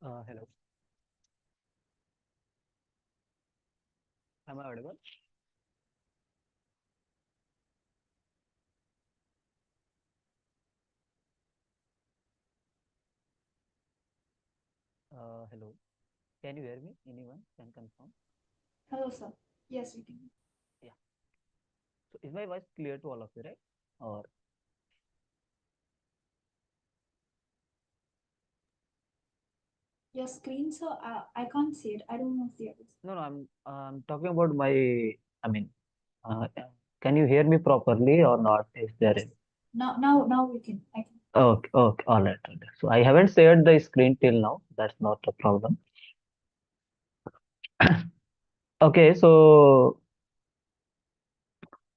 Hello. Am I audible? Hello. Can you hear me? Anyone can confirm? Hello, sir. Yes, we can. Yeah. So is my voice clear to all of you, right? Or Your screen, sir, I can't see it. I don't know if the others. no, no. I'm talking about my. I mean, uh, can you hear me properly or not? Is there? Yes. Now we can. I can. Okay. Okay. All right. All right. So I haven't shared the screen till now. That's not a problem. Okay. So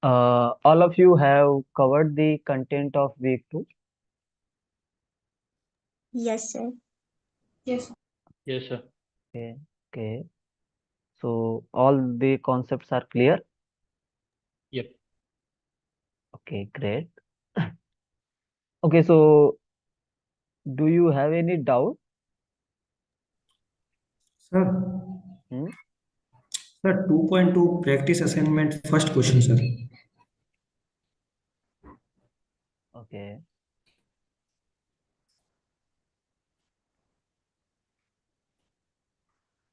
all of you have covered the content of week two. Yes, sir. Yes, sir. Yes, sir. Okay. Okay. So all the concepts are clear. Yep. Okay. Great. Okay. So do you have any doubt? Sir, Hmm? sir, 2.2 practice assignment first question, sir. Okay.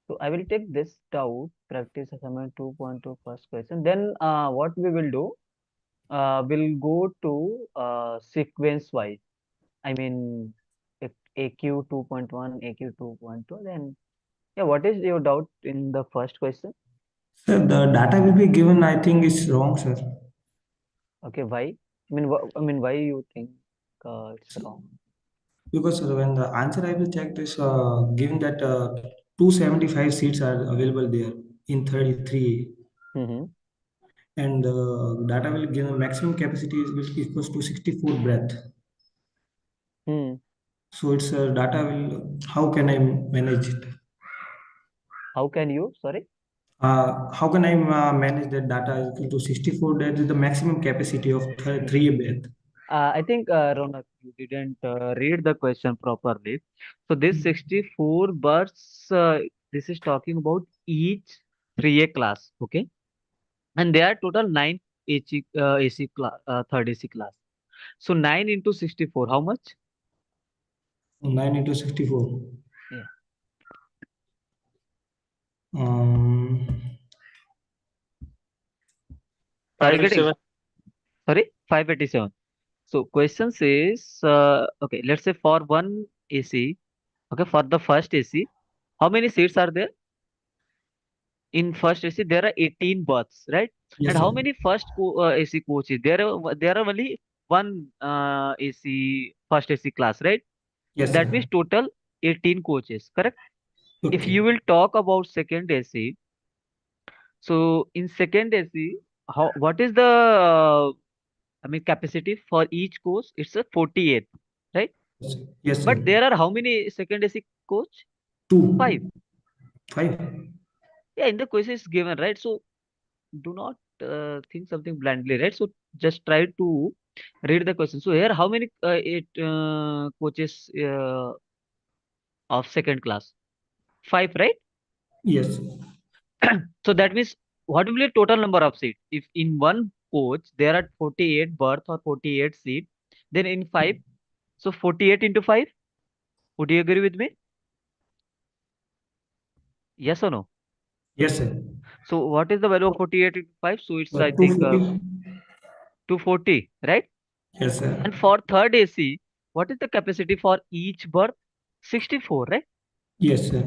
So I will take this doubt, practice assignment 2.2 first question. Then what we will do, we'll go to sequence wise. I mean, if AQ 2.1, AQ 2.2, then yeah, what is your doubt in the first question? Sir, the data will be given, I think, is wrong, sir. Okay, why? I mean, why you think it's wrong? Because when the answer I will check is given that 275 seats are available there in 33, Mm-hmm. and data will give maximum capacity is equals to 64 breath. Hmm. So it's data will, how can I manage it? How can you? Sorry. How can I manage that data equal to 64? That is the maximum capacity of three breath. I think, Ronak, you didn't read the question properly. So this 64 births, this is talking about each 3A class, okay? And there are total 9 AC class, third AC class. So 9 into 64, how much? 9 into 64. Yeah. Um, Are you getting? 587. Sorry, 587. So question says, okay, let's say for one AC, okay, for the first AC, how many seats are there? In first AC there are 18 berths, right? And yes, how sir. many first AC coaches? There are only one AC first AC class, right? Yes, That means sir. total 18 coaches, correct? If Okay. you will talk about second AC, so in second AC, how what is the I mean capacity for each coach? It's a 48, right? Yes, sir. But there are how many second AC coach? Five. Two. Five. Yeah, in the question is given, right? So do not think something blindly, right? So just try to read the question. So here, how many eight coaches of second class? Five, right? Yes. So that means what will be the total number of seats? If in one coach there are 48 berth or 48 seat, then in five, so 48 into five. Would you agree with me? Yes or no? Yes, sir. So what is the value of 48 into five? So it's I think 240. 240, right? Yes, And sir. for third AC, what is the capacity for each berth? 64, right? Yes, sir.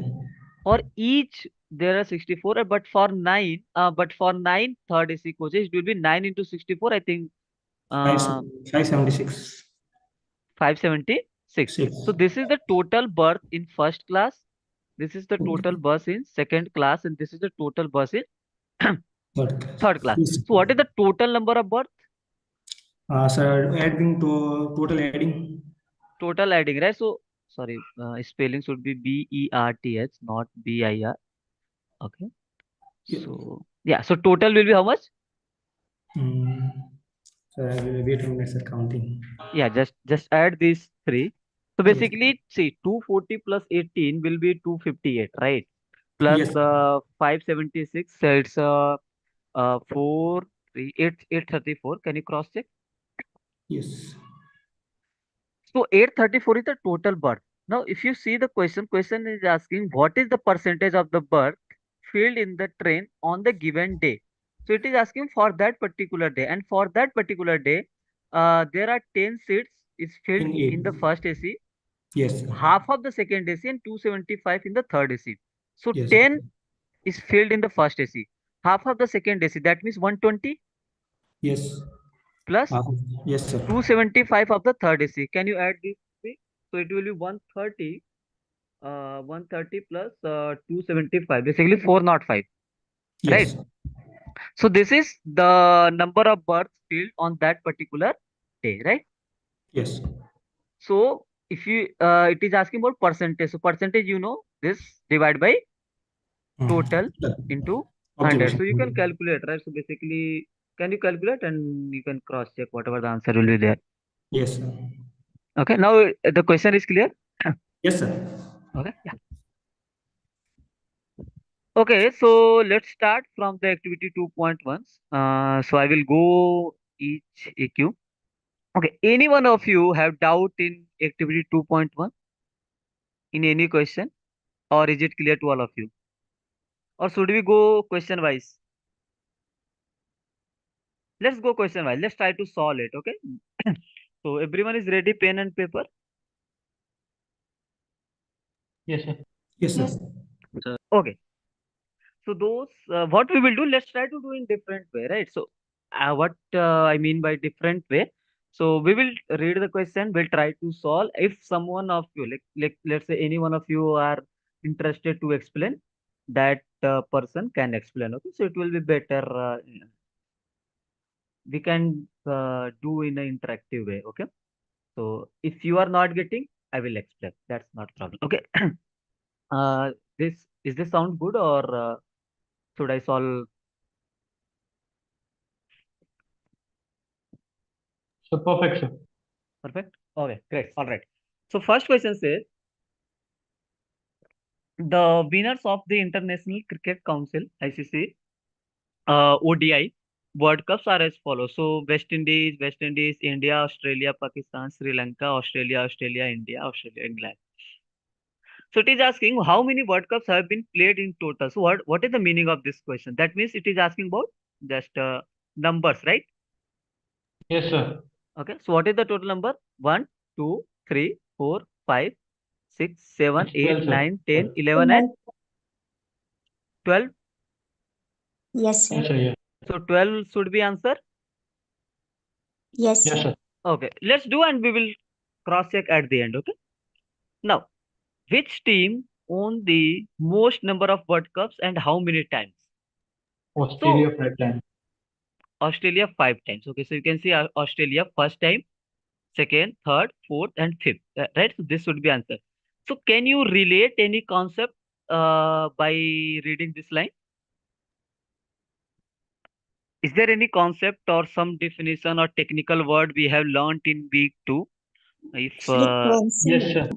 For each there are 64, but for nine third AC coaches, it will be 9 into 64, I think Five, uh 576. 576. Six. So this is the total berth in first class. This is the total Okay. bus in second class, and this is the total bus in Third class. third class. Yes. So what is the total number of berth? Sir, adding to total adding. Total adding, right? So sorry, spelling should be BERTH, not BIR. Okay. Yeah. So yeah, so total will be how much? Mm. Sir, I will wait a minute, sir, counting. Yeah, just add these three. So Yes. basically, see, 240 plus 18 will be 258, right? Plus Yes. 576, so it's 4, 3, 8, 834. Can you cross check? Yes. So 834 is the total birth. Now, if you see the question is asking what is the percentage of the birth filled in the train on the given day. So it is asking for that particular day, and for that particular day, there are 10 seats is filled In in the 8. first AC, Yes. half of the second AC, and 275 in the third AC. So Yes. 10 is filled in the first AC, half of the second AC. That means 120 Yes. plus Uh, yes, sir. 275 of the third AC. Can you add this? Please? So it will be 130. 130 plus 275, basically 405, right? Yes. So this is the number of births filled on that particular day, right? Yes. So if you it is asking about percentage. So percentage, this divide by total The into 100. observation. So you can calculate, right? So basically, can you calculate and you can cross check whatever the answer will be there. Yes, sir. Okay. Now the question is clear. Yes, sir. Okay. Yeah. Okay, so let's start from the activity 2.1. So I will go each AQ. Okay, any one of you have doubt in activity 2.1 in any question, or is it clear to all of you? Or should we go question wise? Let's go question wise. Let's try to solve it. Okay. So everyone is ready, pen and paper. Yes, sir. Yes, sir. Yes. Okay. So those what we will do, let's try to do in different way, right? So what I mean by different way. So we will read the question, we'll try to solve. If someone of you, like let's say any one of you are interested to explain, that person can explain. Okay, so it will be better. We can do in an interactive way. Okay, so if you are not getting, I will explain. That's not a problem. Okay. uh, this sound good or should I solve? So perfect, sir. Perfect. Okay, great. All right. So first question says the winners of the International Cricket Council (ICC) ODI World Cups are as follows. So West Indies, India, Australia, Pakistan, Sri Lanka, Australia, India, Australia, England. So it is asking how many World Cups have been played in total. So what is the meaning of this question? That means it is asking about just numbers, right? Yes, sir. Okay. So what is the total number? 1, 2, 3, 4, 5, 6, 7, It's 8, 12, sir. 9, 10, 11, and 12. Yes, sir. Yes, sir. Yeah. So 12 should be answer. Yes, Yes, sir. sir. Okay, let's do and we will cross check at the end. Okay. Now, which team won the most number of World Cups and how many times? Australia So flight line. Australia 5 times. Okay, so you can see Australia first time, second, third, fourth, and fifth. Right. So this would be answer. So can you relate any concept by reading this line? Is there any concept or some definition or technical word we have learned in week 2? If Frequency. Yes, sir.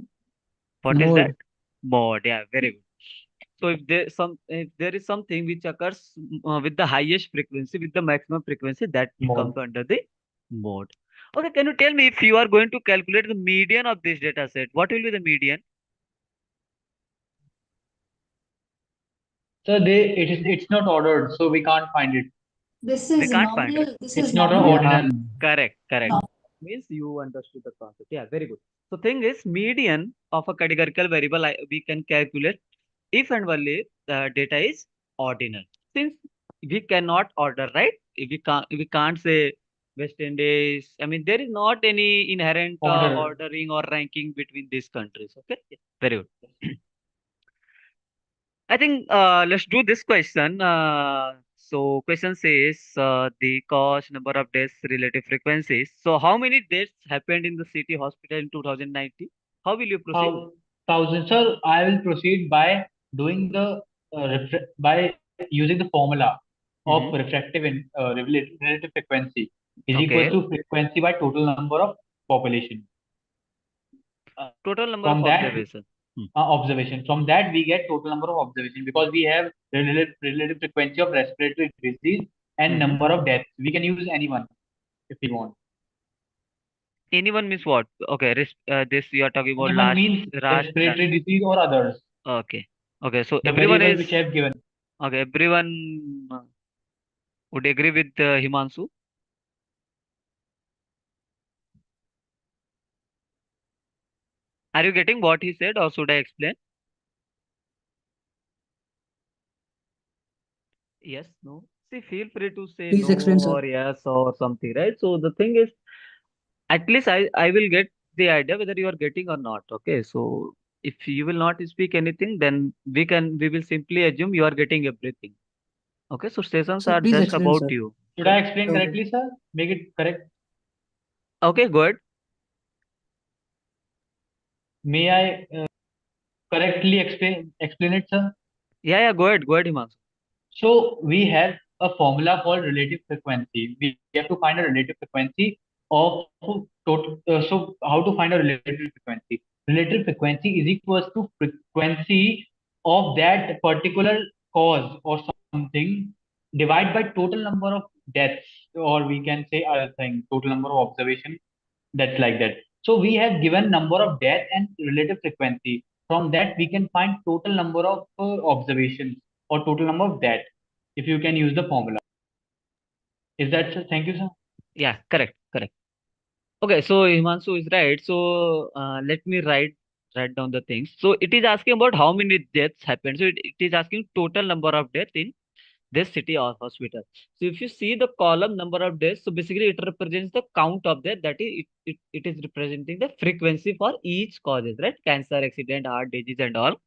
what is that? Mode. Mode. Yeah, very good. So if there is something which occurs with the highest frequency, with the maximum frequency, that will come Mode. to under the mode. Okay, can you tell me if you are going to calculate the median of this data set, what will be the median? So it's not ordered, so we can't find it. This We is can't find it. nominal. This It's is not an nominal. ordinal. Correct. No. Means you understood the concept. Yeah, very good. So thing is, median of a categorical variable we can calculate if and only the data is ordinal. Since we cannot order, right? If we can't say West Indies. I mean, there is not any inherent Order. ordering or ranking between these countries. Okay, yeah, very good. I think let's do this question. So question says the cause, number of deaths, relative frequencies. So how many deaths happened in the city hospital in 2019? How will you proceed? Thousand. Sir, I will proceed by doing the by using the formula of Mm-hmm. relative frequency is equals Okay. to frequency by total number of population. Total number From of that observation. observation, from that we get total number of observation because we have relative frequency of respiratory disease and Mhm. number of deaths. We can use anyone if we want. Anyone means what? Okay, this you are talking about Anyone means last. respiratory disease or others. Okay. Okay. So The everyone variable is which I have given. okay. Everyone would agree with Himanshu. Are you getting what he said, or should I explain? Yes, no. See, feel free to say Please no explain, sir. or yes or something, right? So the thing is, at least I will get the idea whether you are getting or not. Okay. So if you will not speak anything, then we will simply assume you are getting everything. Okay. So sessions Sir, are please just explain, about sir. you. Should I explain Okay. correctly, sir? Make it correct. Okay, good. May I correctly explain it, sir? Yeah, go ahead, Himanshu. So we have a formula called relative frequency. We have to find a relative frequency of total. So how to find a relative frequency? Relative frequency is equals to frequency of that particular cause or something divided by total number of deaths, or we can say other thing, total number of observation. That's like that. So we have given number of death and relative frequency. From that we can find total number of observations or total number of death if you can use the formula. Is that so? Thank you, sir. Yeah, correct, correct. Okay, so Himanshu is right. So let me write down the things. So it is asking about how many deaths happened. So it is asking total number of deaths in this city or hospital. So if you see the column number of deaths, so basically it represents the count of death. That is, it is representing the frequency for each causes, right? Cancer, accident, heart disease, and all.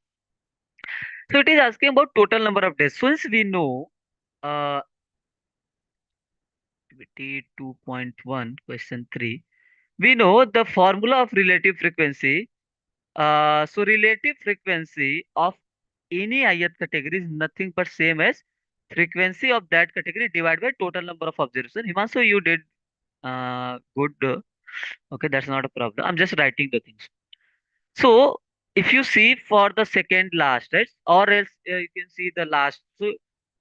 So it is asking about total number of deaths. Since we know, activity 2.1, question 3, we know the formula of relative frequency. So relative frequency of any ith category is nothing but same as frequency of that category divided by total number of observations. Himanshu, you did good. Okay, that's not a problem. I'm just writing the things. So if you see for the second last, right, or else you can see the last. So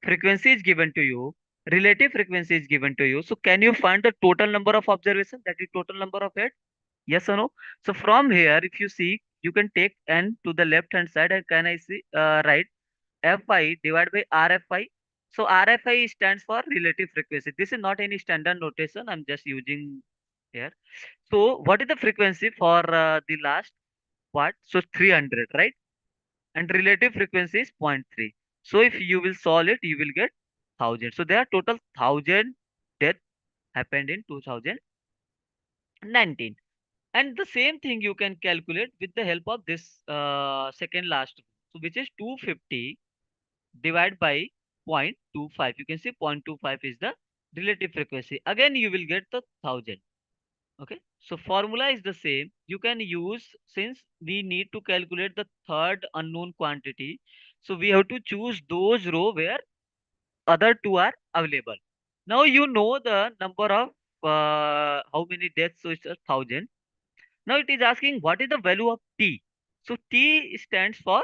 frequency is given to you, relative frequency is given to you. So can you find the total number of observations? That is total number of head. Yes or no? So from here, if you see, you can take n to the left hand side and can I see write Fi divided by RFI. So RFI stands for relative frequency. This is not any standard notation. I'm just using here. So what is the frequency for the last part? So 300, right? And relative frequency is 0.3. So if you will solve it, you will get 1000. So there are total 1000 death happened in 2019. And the same thing you can calculate with the help of this second last, so which is 250 divided by 0.25. You can see 0.25 is the relative frequency. Again, you will get the 1000. Okay. So formula is the same. You can use, since we need to calculate the third unknown quantity. So we have to choose those row where other two are available. Now you know the number of how many deaths, so it's 1000. Now it is asking what is the value of T. So T stands for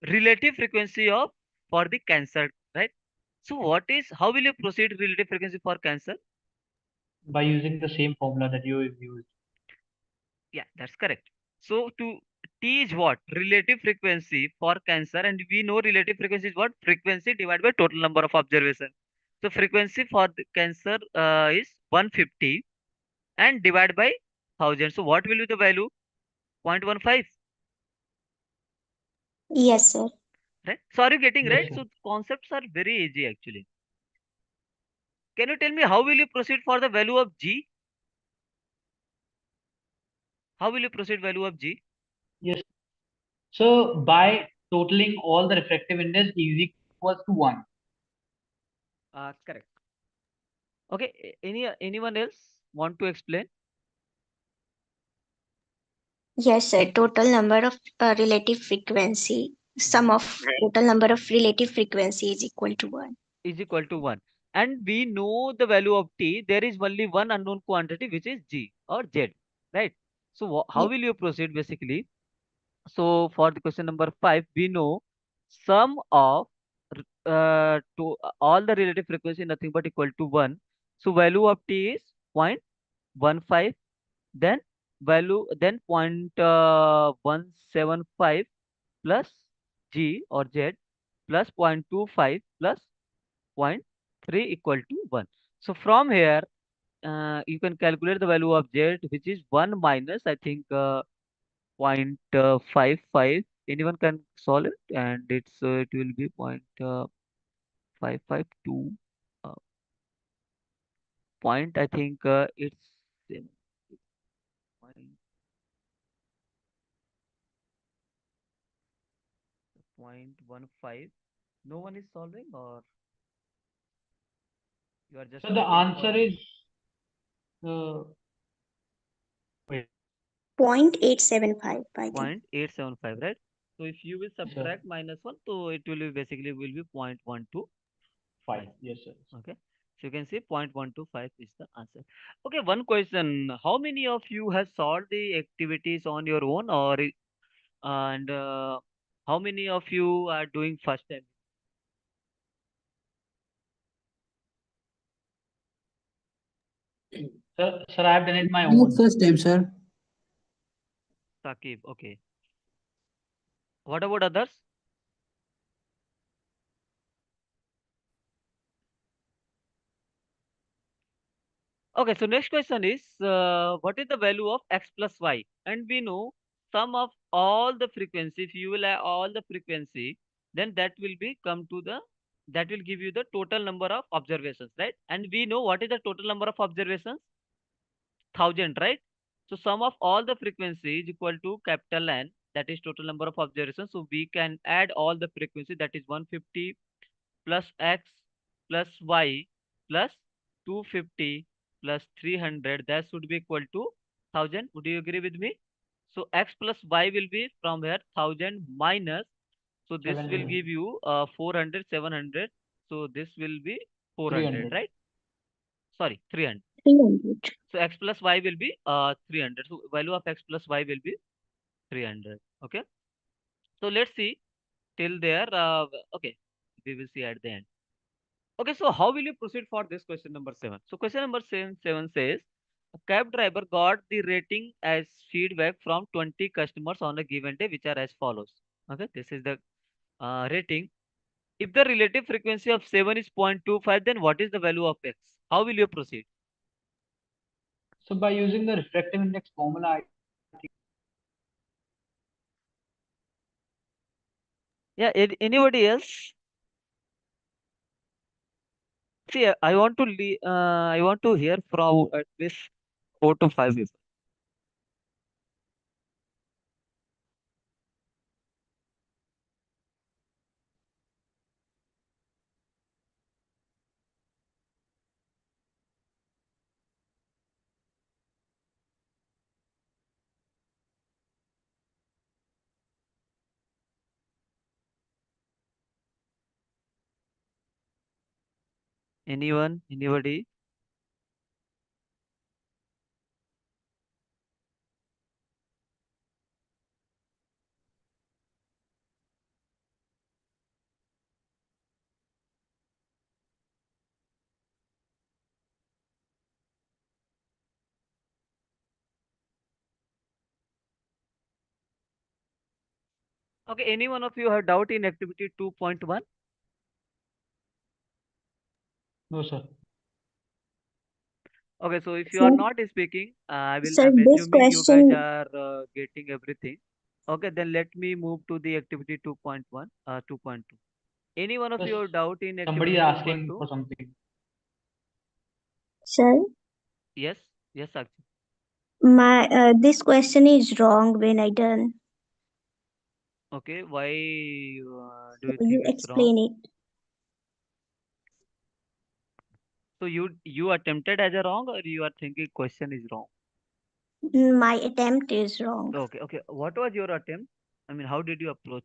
relative frequency of for the cancer, right? So what is, how will you proceed relative frequency for cancer? By using the same formula that you used. Yeah, that's correct. So to T is what? Relative frequency for cancer, and we know relative frequency is what? Frequency divided by total number of observation. So frequency for the cancer is 150 and divided by 1000. So what will be the value? 0.15. Yes, sir. Right? So are you getting Yes, right? sir. So concepts are very easy actually. Can you tell me how will you proceed for the value of G? How will you proceed value of G? Yes. So by totaling all the refractive index is equals to 1. Correct. Okay. Anyone else want to explain? Yes, sir. Total number of relative frequency, sum of total number of relative frequency is equal to 1. Is equal to 1. And we know the value of T. There is only one unknown quantity which is G or Z. Right. So how Yeah. will you proceed basically? So for the question number 5, we know sum of to all the relative frequency nothing but equal to 1. So value of t is 0.15, then value then 0.175 plus g or z plus 0.25 plus 0.3 equal to 1. So from here, you can calculate the value of z, which is 1 minus, I think, 0.55. Anyone can solve it, and it will be 0.552. Uh, point, I think, it's um, point, 0.15. No one is solving, or you are just So the waiting answer for is wait, 0.875, I think. 0.875, right? So if you will yes, sir. subtract minus 1, so it will be basically will be 0.125. Yes, sir. Okay. So you can see 0.125 is the answer. Okay, one question. How many of you have solved the activities on your own, or and how many of you are doing first time? Sir, I have done it my No, own. first time, sir. Saqib, okay. What about others? Okay, so next question is, what is the value of x plus y? And we know sum of all the frequency. If you will add all the frequency, then that will give you the total number of observations, right? And we know what is the total number of observations? 1000, right? So sum of all the frequency is equal to capital N, that is total number of observations. So we can add all the frequency, that is 150 plus x plus y plus 250 plus 300, that should be equal to 1000. Would you agree with me? So x plus y will be from here 1000 minus, so this will 700, give you 400, 700. So this will be 400, 300. right? Sorry, 300. 300. So x plus y will be 300. So value of x plus y will be 300. Okay. So let's see till there. Okay, we will see at the end. Okay, so how will you proceed for this question number 7? So question number 7 says, a cab driver got the rating as feedback from 20 customers on a given day, which are as follows. Okay, this is the rating. If the relative frequency of 7 is 0.25, then what is the value of x? How will you proceed? So by using the refractive index formula, Yeah, anybody else? See, I want to hear from at least 4 to 5 people. Anyone? Anybody? Okay, any one of you have doubt in activity 2.1? no, sir. Okay, so if you are Sir, not speaking, sir, I'm this assuming you guys question, are getting everything. Okay, then let me move to the activity 2.1, 2.2. Any one of Yes, you have doubt in somebody activity is asking 2.2? for something. sir, Yes, yes, Sakshi. my this question is wrong when I done. Okay, why do you You think it's wrong? explain it. So you attempted as a wrong, or you are thinking question is wrong? My attempt is wrong. Okay, okay. What was your attempt? I mean, how did you approach?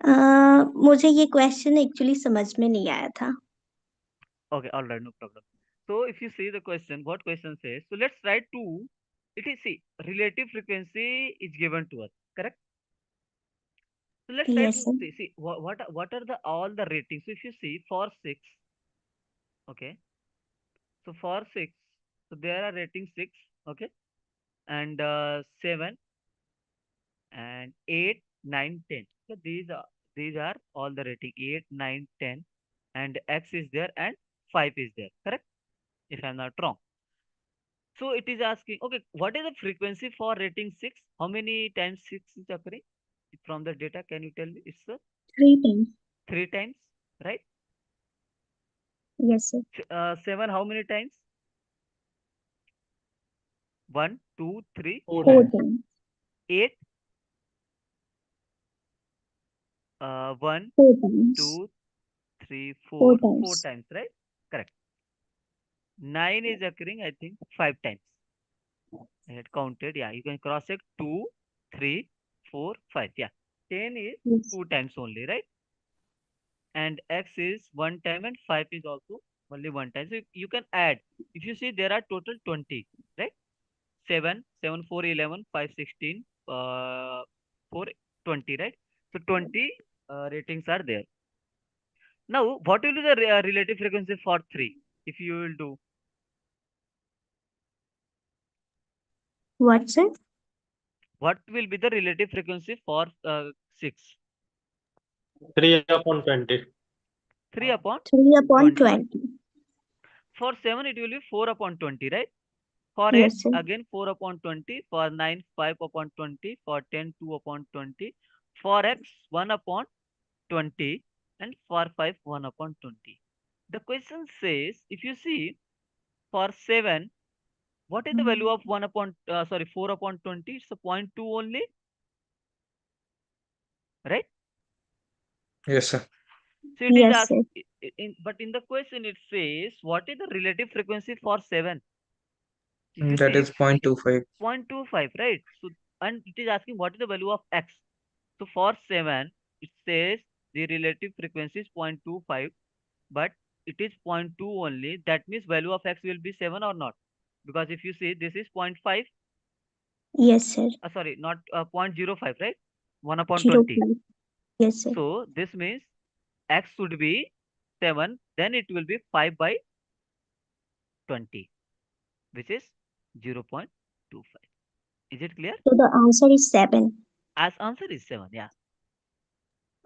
मुझे ये question actually समझ में नहीं आया था. Okay, all right, no problem. So if you see the question, what question says? So let's try to it is, see, relative frequency is given to us, correct? So let's try Yes, to sir. see what are the all the ratings. So if you see for 6, okay, so for 6, so there are rating 6, okay, and 7 and 8, 9, 10. So these are all the rating 8, 9, 10, and X is there and 5 is there, correct? If I'm not wrong. So it is asking, okay, what is the frequency for rating 6? How many times 6 is occurring? From the data, can you tell me? It's 3 times. 3 times, right? Yes, sir. 7, how many times? 1, 2, 3, 4 4 times. times. 8, 1, 4 times. 2, 3, 4 4 times. times, right? Correct. 9 is occurring, I think, 5 times. I had counted. Yeah, you can cross check 2, 3, 4, 5. Yeah. 10 is Yes. 2 times only, right? And X is 1 time and 5 is also only 1 time. So you can add. If you see, there are total 20, right? 7, 7, 4, 11, 5, 16, 4, 20, right? So 20 ratings are there. Now, what will be the relative frequency for 3? If you will do, What, sir? what will be the relative frequency for 6? 3 upon 20. 3 upon 3 upon 20. 20. For 7, it will be 4 upon 20, right? For 8, Yes, sir. again 4 upon 20. For 9, 5 upon 20. For 10, 2 upon 20. For X, 1 upon 20. And for 5, 1 upon 20. The question says, if you see, for 7, what is the value of 1 upon, 4 upon 20? It's a 0.2 only, right? Yes, sir. So it is Yes, asked, sir. but in the question it says, what is the relative frequency for 7? If you That see, is 0.25. 0.25, right? So, and it is asking what is the value of X. So for 7, it says the relative frequency is 0.25, but it is 0.2 only. That means value of X will be 7 or not? Because if you see, this is 0.5, Yes, sir. sorry, not 0.05, right? 1 upon 0 20. 5. Yes, sir. So this means X should be 7, then it will be 5 by 20, which is 0.25. Is it clear? So the answer is 7. As answer is 7, yeah.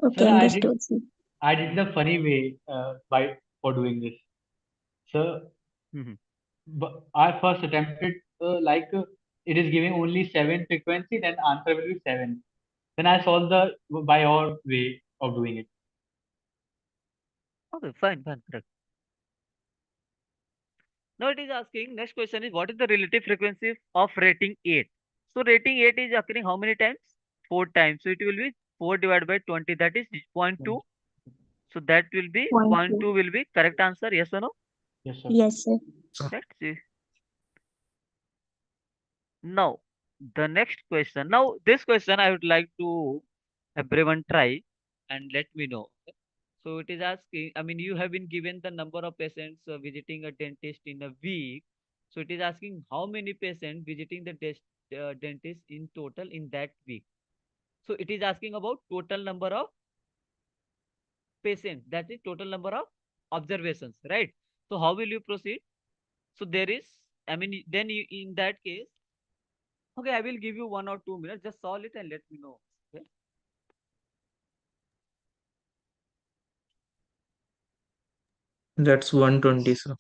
Okay, Sir, understood, sir. I did the funny way by for doing this. Sir, Mhm. I first attempted it is giving only 7 frequency, then answer will be 7. Then I solved the by your way of doing it. Okay, fine, correct. Now it is asking, next question is, what is the relative frequency of rating 8? So rating 8 is occurring how many times? 4 times. So it will be 4 divided by 20, that is 0.2. So that will be 0.2. 0.2 will be correct answer, yes or no? Yes, sir. Yes, sir. So, Let's see. Now, the next question. Now, this question I would like to everyone try and let me know. Okay? So it is asking, I mean, you have been given the number of patients visiting a dentist in a week. So it is asking how many patients visiting the dentist in total in that week. So it is asking about total number of patients, that is total number of observations, right? So how will you proceed? So there is, I mean, then you, in that case, okay, I will give you 1 or 2 minutes. Just solve it and let me know. Okay. that's 120, sir.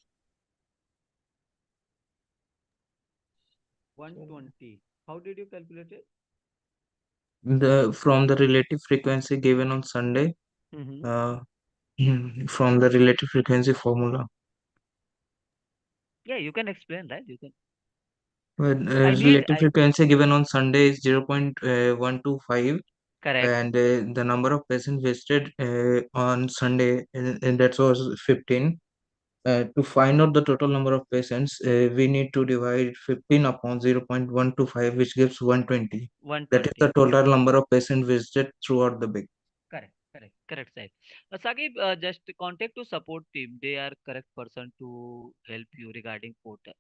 120. How did you calculate it? From the relative frequency given on Sunday, Mm-hmm. uh, from the relative frequency formula. Yeah, you can explain, right? You can. When relative I frequency given on Sunday is 0.125, correct. and the number of patients visited on Sunday, and that was 15. To find out the total number of patients, we need to divide 15 upon 0.125, which gives 120. That is the 120. total number of patients visited throughout the week. Correct, Sahib. Sakib, just contact to support team. They are correct person to help you regarding portal.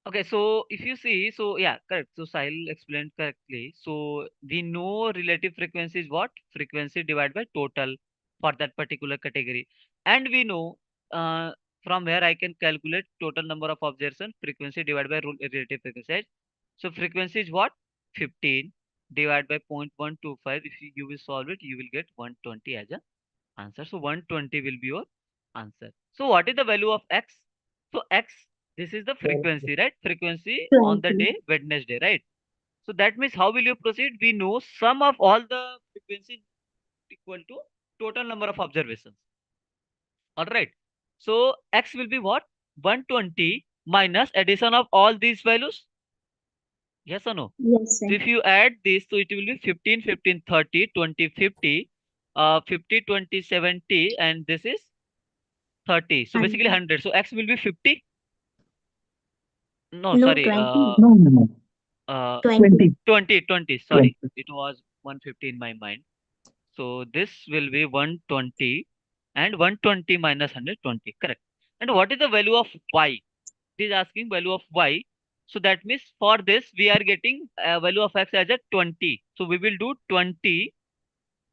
Okay, so if you see, so yeah, correct. So Sahil explained correctly. So we know relative frequency is what? Frequency divided by total for that particular category. And we know uh, from where I can calculate total number of observations, frequency divided by relative frequency. Right? So frequency is what? 15 divided by 0.125. If you will solve it, you will get 120 as a answer. So 120 will be your answer. So what is the value of x? So x, this is the frequency, right? Frequency on the 20. day Wednesday, right? So that means how will you proceed? We know sum of all the frequency equal to total number of observations. All right. So x will be what? 120 minus addition of all these values. Yes or no? Yes, So sir. if you add this, so it will be 15, 15, 30, 20, 50, 50, 20, 70, and this is 30. So basically 100. 100. So x will be 50. No, No, sorry. 20. No, no, no. 20. 20. 20. Sorry. 20. It was 150 in my mind. So this will be 120 and 120 minus 120. Correct. And what is the value of y? It is asking value of y. So that means for this we are getting value of x as a 20. So we will do 20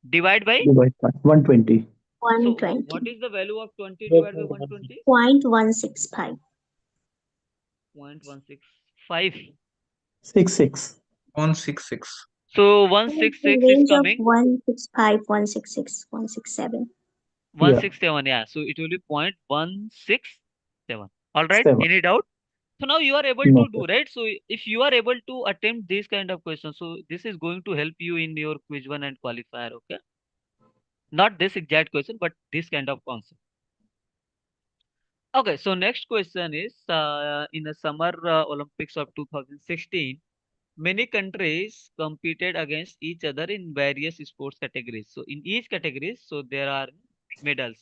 divide by. Divide by 120. So 120. what is the value of 20 divided by 120? 0.165. 0.165. 66. 166. So In 166 is range of coming 165, 166, 167. Yeah. 167. Yeah. So it will be 0.167. All right. 7. Any doubt? So now you are able No, to sir. do, right? So if you are able to attempt this kind of questions, so this is going to help you in your quiz one and qualifier. Okay. Not this exact question, but this kind of concept. Okay. So next question is in the Summer Olympics of 2016. Many countries competed against each other in various sports categories. So in each category, so there are medals,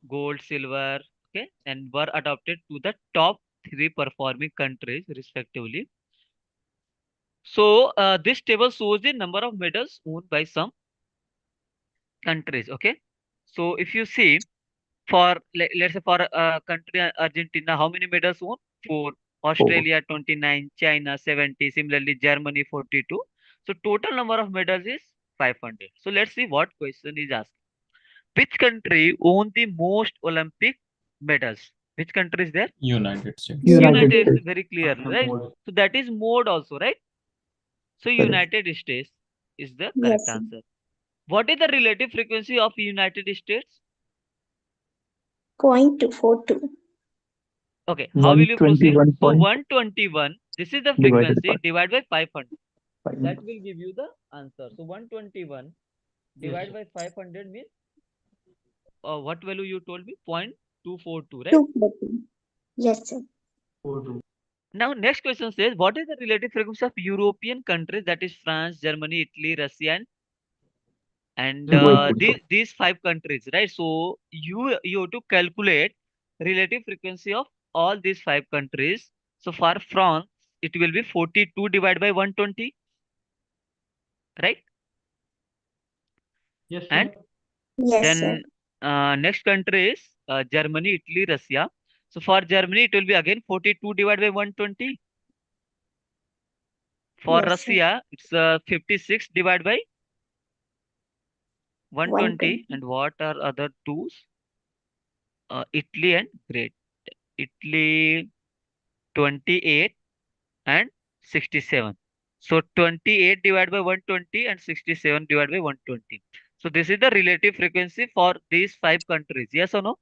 gold, silver, okay, and were adopted to the top three performing countries respectively. So this table shows the number of medals won by some countries. Okay, so if you see for let's say for country Argentina, how many medals won? 4. 4. Australia 29, China 70, similarly Germany 42. So total number of medals is 500. So let's see what question is asked. Which country won the most Olympic medals? Which country is there? United States. United United States. is very clearly, right? So that is mode also, right? So Correct. United States is the correct Yes, sir. answer. What is the relative frequency of United States? 0.242. Okay, how will you proceed? 121 So point 121, this is the divided frequency, divide by 500. 5. That will give you the answer. So 121 divided by 500 means what value you told me? 0.242, right? 240. Yes, sir. Now next question says, what is the relative frequency of European countries, that is France, Germany, Italy, Russia, and Wait. these 5 countries, right? So you have to calculate relative frequency of all these 5 countries. So for France, it will be 42 divided by 120, right? Yes, And sir. Yes, sir. then next country is Germany, Italy, Russia. So for Germany, it will be again 42 divided by 120. For Yes, sir. Russia, it's 56 divided by 120. 120. And what are other twos? Italy and Great. Italy 28 and 67. So 28 divided by 120 and 67 divided by 120. So this is the relative frequency for these 5 countries. Yes or no?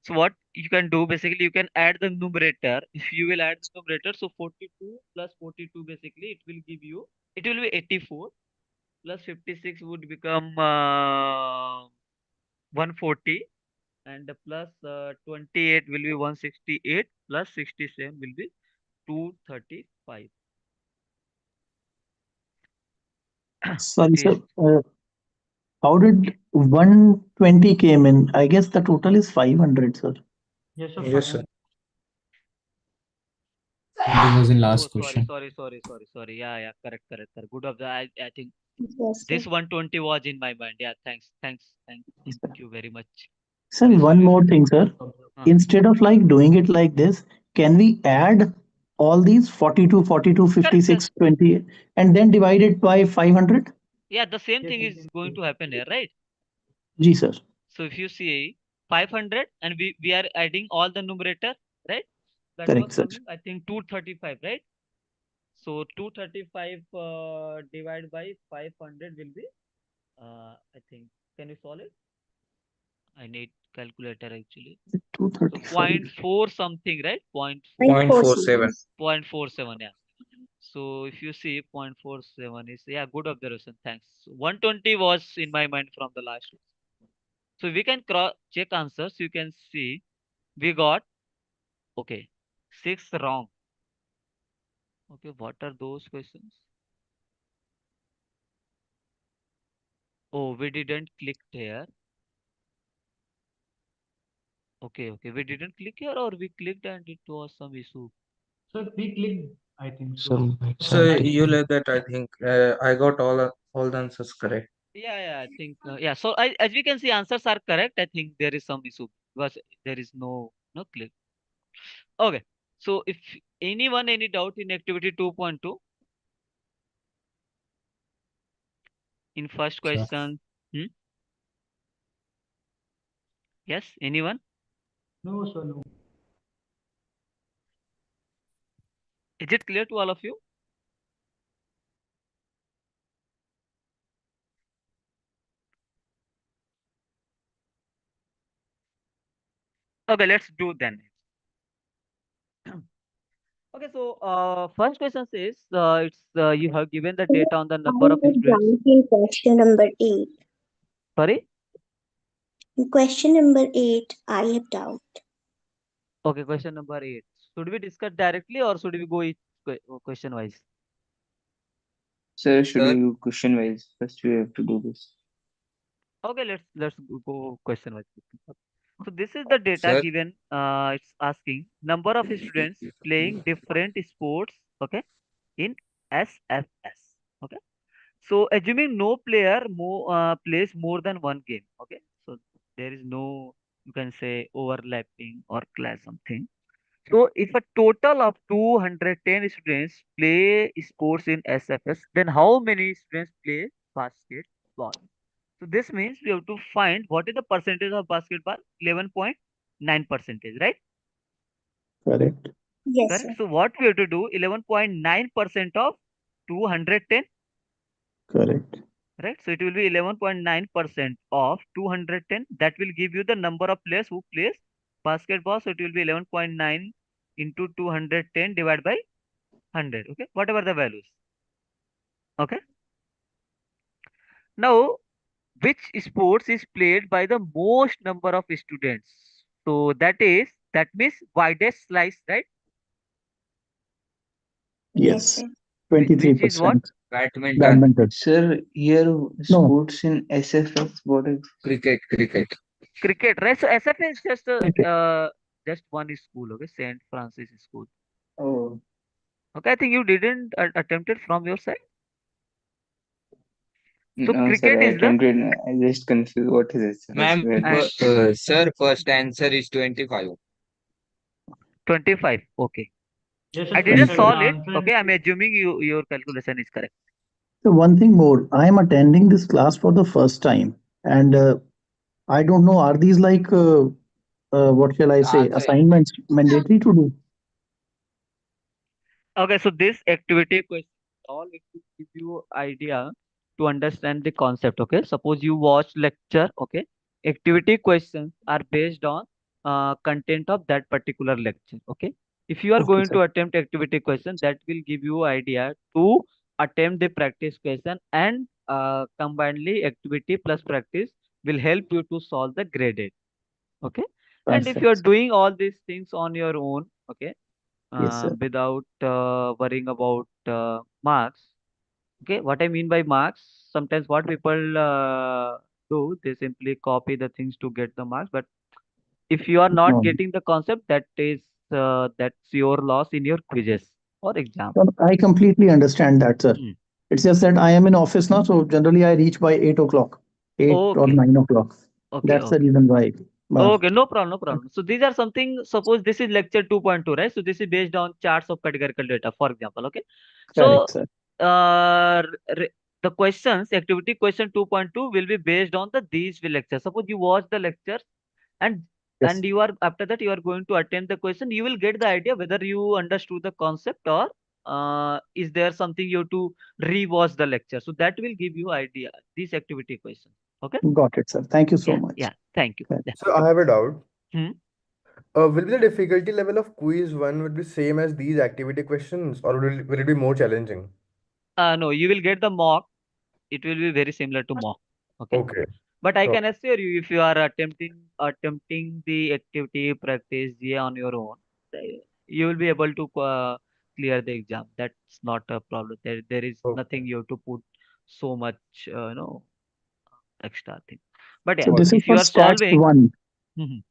So what you can do, basically you can add the numerator. If you will add the numerator, so 42 plus 42, basically it will give you, it will be 84 plus 56 would become 140, and plus 28 will be 168 plus 67 will be 235. Sorry, Is sir. How did 120 came in? I guess the total is 500, sir. Yes, sir. Yes, sir. This was in oh last sorry question. yeah, correct. Good of the I think Yes, sir. this 120 was in my mind. Yeah, thanks Yes, sir. you very much. Sir, This will one be more thing, sir. uh, Instead of like doing it like this, can we add all these 42, 42, Correct, 56, correct. 20, and then divide it by 500? Yeah, the same thing is going to happen here, right? Ji, sir. So if you see 500 and we are adding all the numerator, right? That was Correct, sir. coming, I think 235, right? So 235 divided by 500 will be, I think, can you solve it? I need calculator actually. So 235. 0.4 something, right? 0.47. 0.47, yeah. So if you see 0.47 is, yeah, good observation. Thanks. 120 was in my mind from the last one. So we can cross check answers. You can see we got, okay, 6 wrong. Okay, what are those questions? Oh, we didn't click here. Okay, we didn't click here, or we clicked and it was some issue. So we clicked, I think so. So you like that, I think I got all the answers correct. Yeah, I think yeah. So as we can see, answers are correct. I think there is some issue because there is no click. Okay, so if anyone any doubt in activity 2.2 in first question, yes, anyone? No, sir, no. Is it clear to all of you? Okay, let's do then. Okay, so first question says it's you have given the data on the number of I have students. doubt in question number 8. Sorry? In question number 8, I have doubt. Okay, question number 8. Should we discuss directly or should we go each question wise? Sir, should we do question wise? First, we have to do this. Okay, let's go question wise. So this is the data Sir. given. It's asking number of students playing different sports. Okay, in SFS. Okay. So assuming no player plays more than one game. Okay. So there is no, you can say, overlapping or clash something. So if a total of 210 students play sports in SFS, then how many students play basketball? So this means we have to find what is the percentage of basketball? 11.9 percentage, right? Correct. Yes, Correct. sir. So what we have to do? 11.9% of 210, Correct. right? So it will be 11.9% of 210. That will give you the number of players who plays basketball. So it will be 11.9 into 210 divided by 100. Okay, whatever the values. Okay. Now, which sports is played by the most number of students? So that means widest slice, right? Yes, Yes. sir. Which is what? 23%. Badminton. Badminton. Sir, here No. sports in SFS, what is Cricket. Cricket, right? So SFA is Cricket. just one school, okay? Saint Francis School. Oh, Okay, I think you didn't attempt it from your side. So no, sir, cricket I is the attempted. I just confused. What is SFS? Ma'am, and sir, first answer is 25. 25. Okay. Yes, I sir, didn't sir, the solve it. answer Okay, I'm assuming your calculation is correct. So one thing more, I am attending this class for the first time, and I don't know, are these like what shall I say, assignments mandatory to do? Okay, so this activity question all it will give you idea to understand the concept. Okay, suppose you watch lecture. Okay, activity questions are based on content of that particular lecture. Okay, if you are Okay, going sir. to attempt activity question, that will give you idea to attempt the practice question, and combinedly activity plus practice will help you to solve the graded. Okay, and if you are Perfect. doing all these things on your own, okay, Yes, sir. without worrying about marks. Okay, what I mean by marks, sometimes what people do, they simply copy the things to get the marks. But if you are not No, getting the concept, that's your loss in your quizzes or exam. no, I completely understand that, sir. Mm. It's just that I am in office now, so generally I reach by 8 o'clock, 8 or Okay, 9 o'clock. okay, That's the okay, reason why. Okay, no problem, no problem. So these are something, suppose this is lecture 2.2, right? So this is based on charts of categorical data, for example, okay? So, Correct, sir. the questions, activity question 2.2 will be based on these lectures. Suppose you watch the lectures and Yes. you are, after that you are going to attend the question, you will get the idea whether you understood the concept or is there something you have to re-watch the lecture. So that will give you idea, these activity questions. Okay? Got it, sir. Thank you so much. Yeah, thank you. Thank- Yeah. So I have a doubt. Hmm. Will the difficulty level of quiz one would be same as these activity questions, or will it be more challenging? No, you will get the mock. It will be very similar to mock. Okay. Okay. But I So, can assure you, if you are attempting the activity practice GA on your own, you will be able to clear the exam. That's not a problem. There is okay. nothing you have to put so much, extra thing. But yeah, So this is if you for are stats solving, one. Mhm.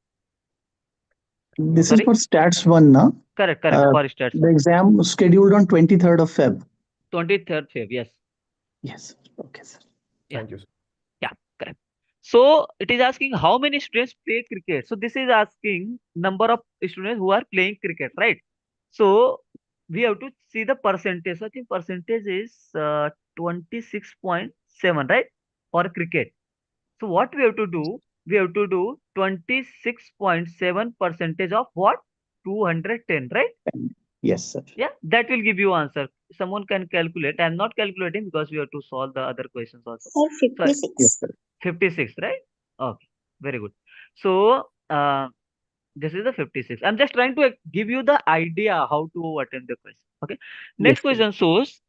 This is Sorry, for stats one, na? correct, Uh, for stats The exam scheduled on 23rd of Feb. 23rd Feb, yes, Yes. Okay, sir. yeah, Thank you, sir. yeah, correct. So it is asking how many students play cricket. So this is asking number of students who are playing cricket, right? So we have to see the percentage. So I think percentage is 26.7, right? For cricket. So what we have to do? We have to do 26.7% of what? 210, right? Yes, sir. Yeah, that will give you answer. Someone can calculate. I'm not calculating because we have to solve the other questions also. Sir, So 56. Yes, sir. 56, right? Okay, very good. So this is the 56. I'm just trying to give you the idea how to attempt the question. Okay. Next Yes, sir. question shows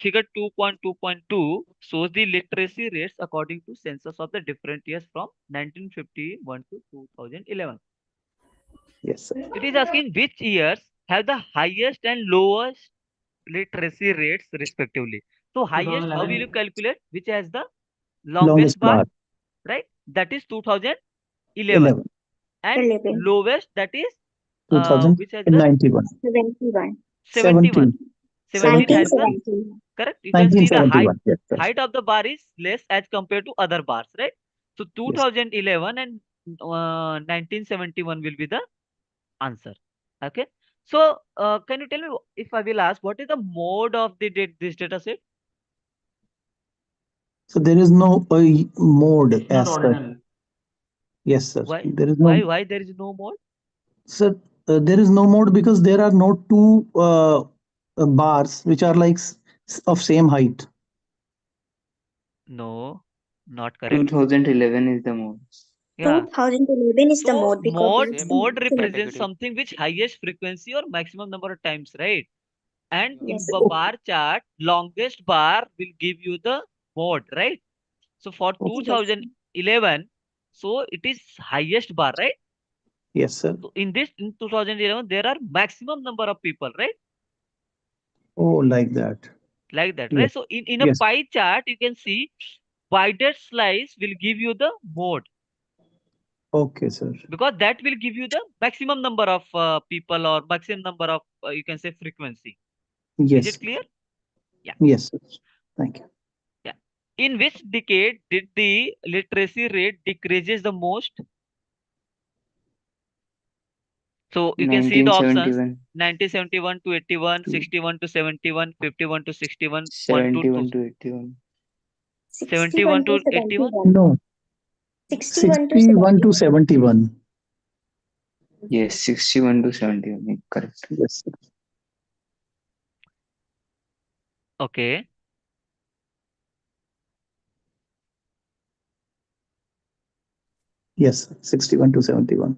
figure 2.2.2 shows the literacy rates according to census of the different years from 1951 to 2011. Yes, sir. It is asking which years have the highest and lowest literacy rates respectively. So highest, how will you 2011. calculate? Which has the Longest longest bar, bar, right? That is 2011. 11, And 11. lowest, that is which has the 2091, 71. 71. 17, 17 has the 1970. correct. You can see the height 1971. Yes, sir. height of the bar is less as compared to other bars, right? So Yes. 2011 and 1971 will be the answer. Okay. So can you tell me, if I will ask, what is the mode of this data set? So there is no mode It's not as such. ordinal. Yes, sir. Why There is no, why there is no mode? sir, there is no mode because there are no two bars which are like of same height. No, not correct. 2011 is the mode. Yeah. 2011 is the So mode because mode that's the mode maximum. represents something which highest frequency or maximum number of times, right? And in Yes. the bar chart, longest bar will give you the mode, right? So for Okay. 2011, so it is highest bar, right? Yes, sir. So in 2011, there are maximum number of people, right? Oh, like that. Like that, Yes. right? So in a Yes. pie chart, you can see wider slice will give you the mode, Okay, sir. because that will give you the maximum number of people or maximum number of you can say frequency. Is Yes. it clear? Yeah. Yes, sir. Thank you. Yeah. In which decade did the literacy rate decreases the most? So you can see the options: 1971, 1971 to 81, to 61 to 71, 51 to 61, 1 to 71 to 81. 71 to 81. No, 61 to 61 to 71. 71. Yes, 61 to 71. Correct. Yes, sir. Okay. Yes, 61 to 71.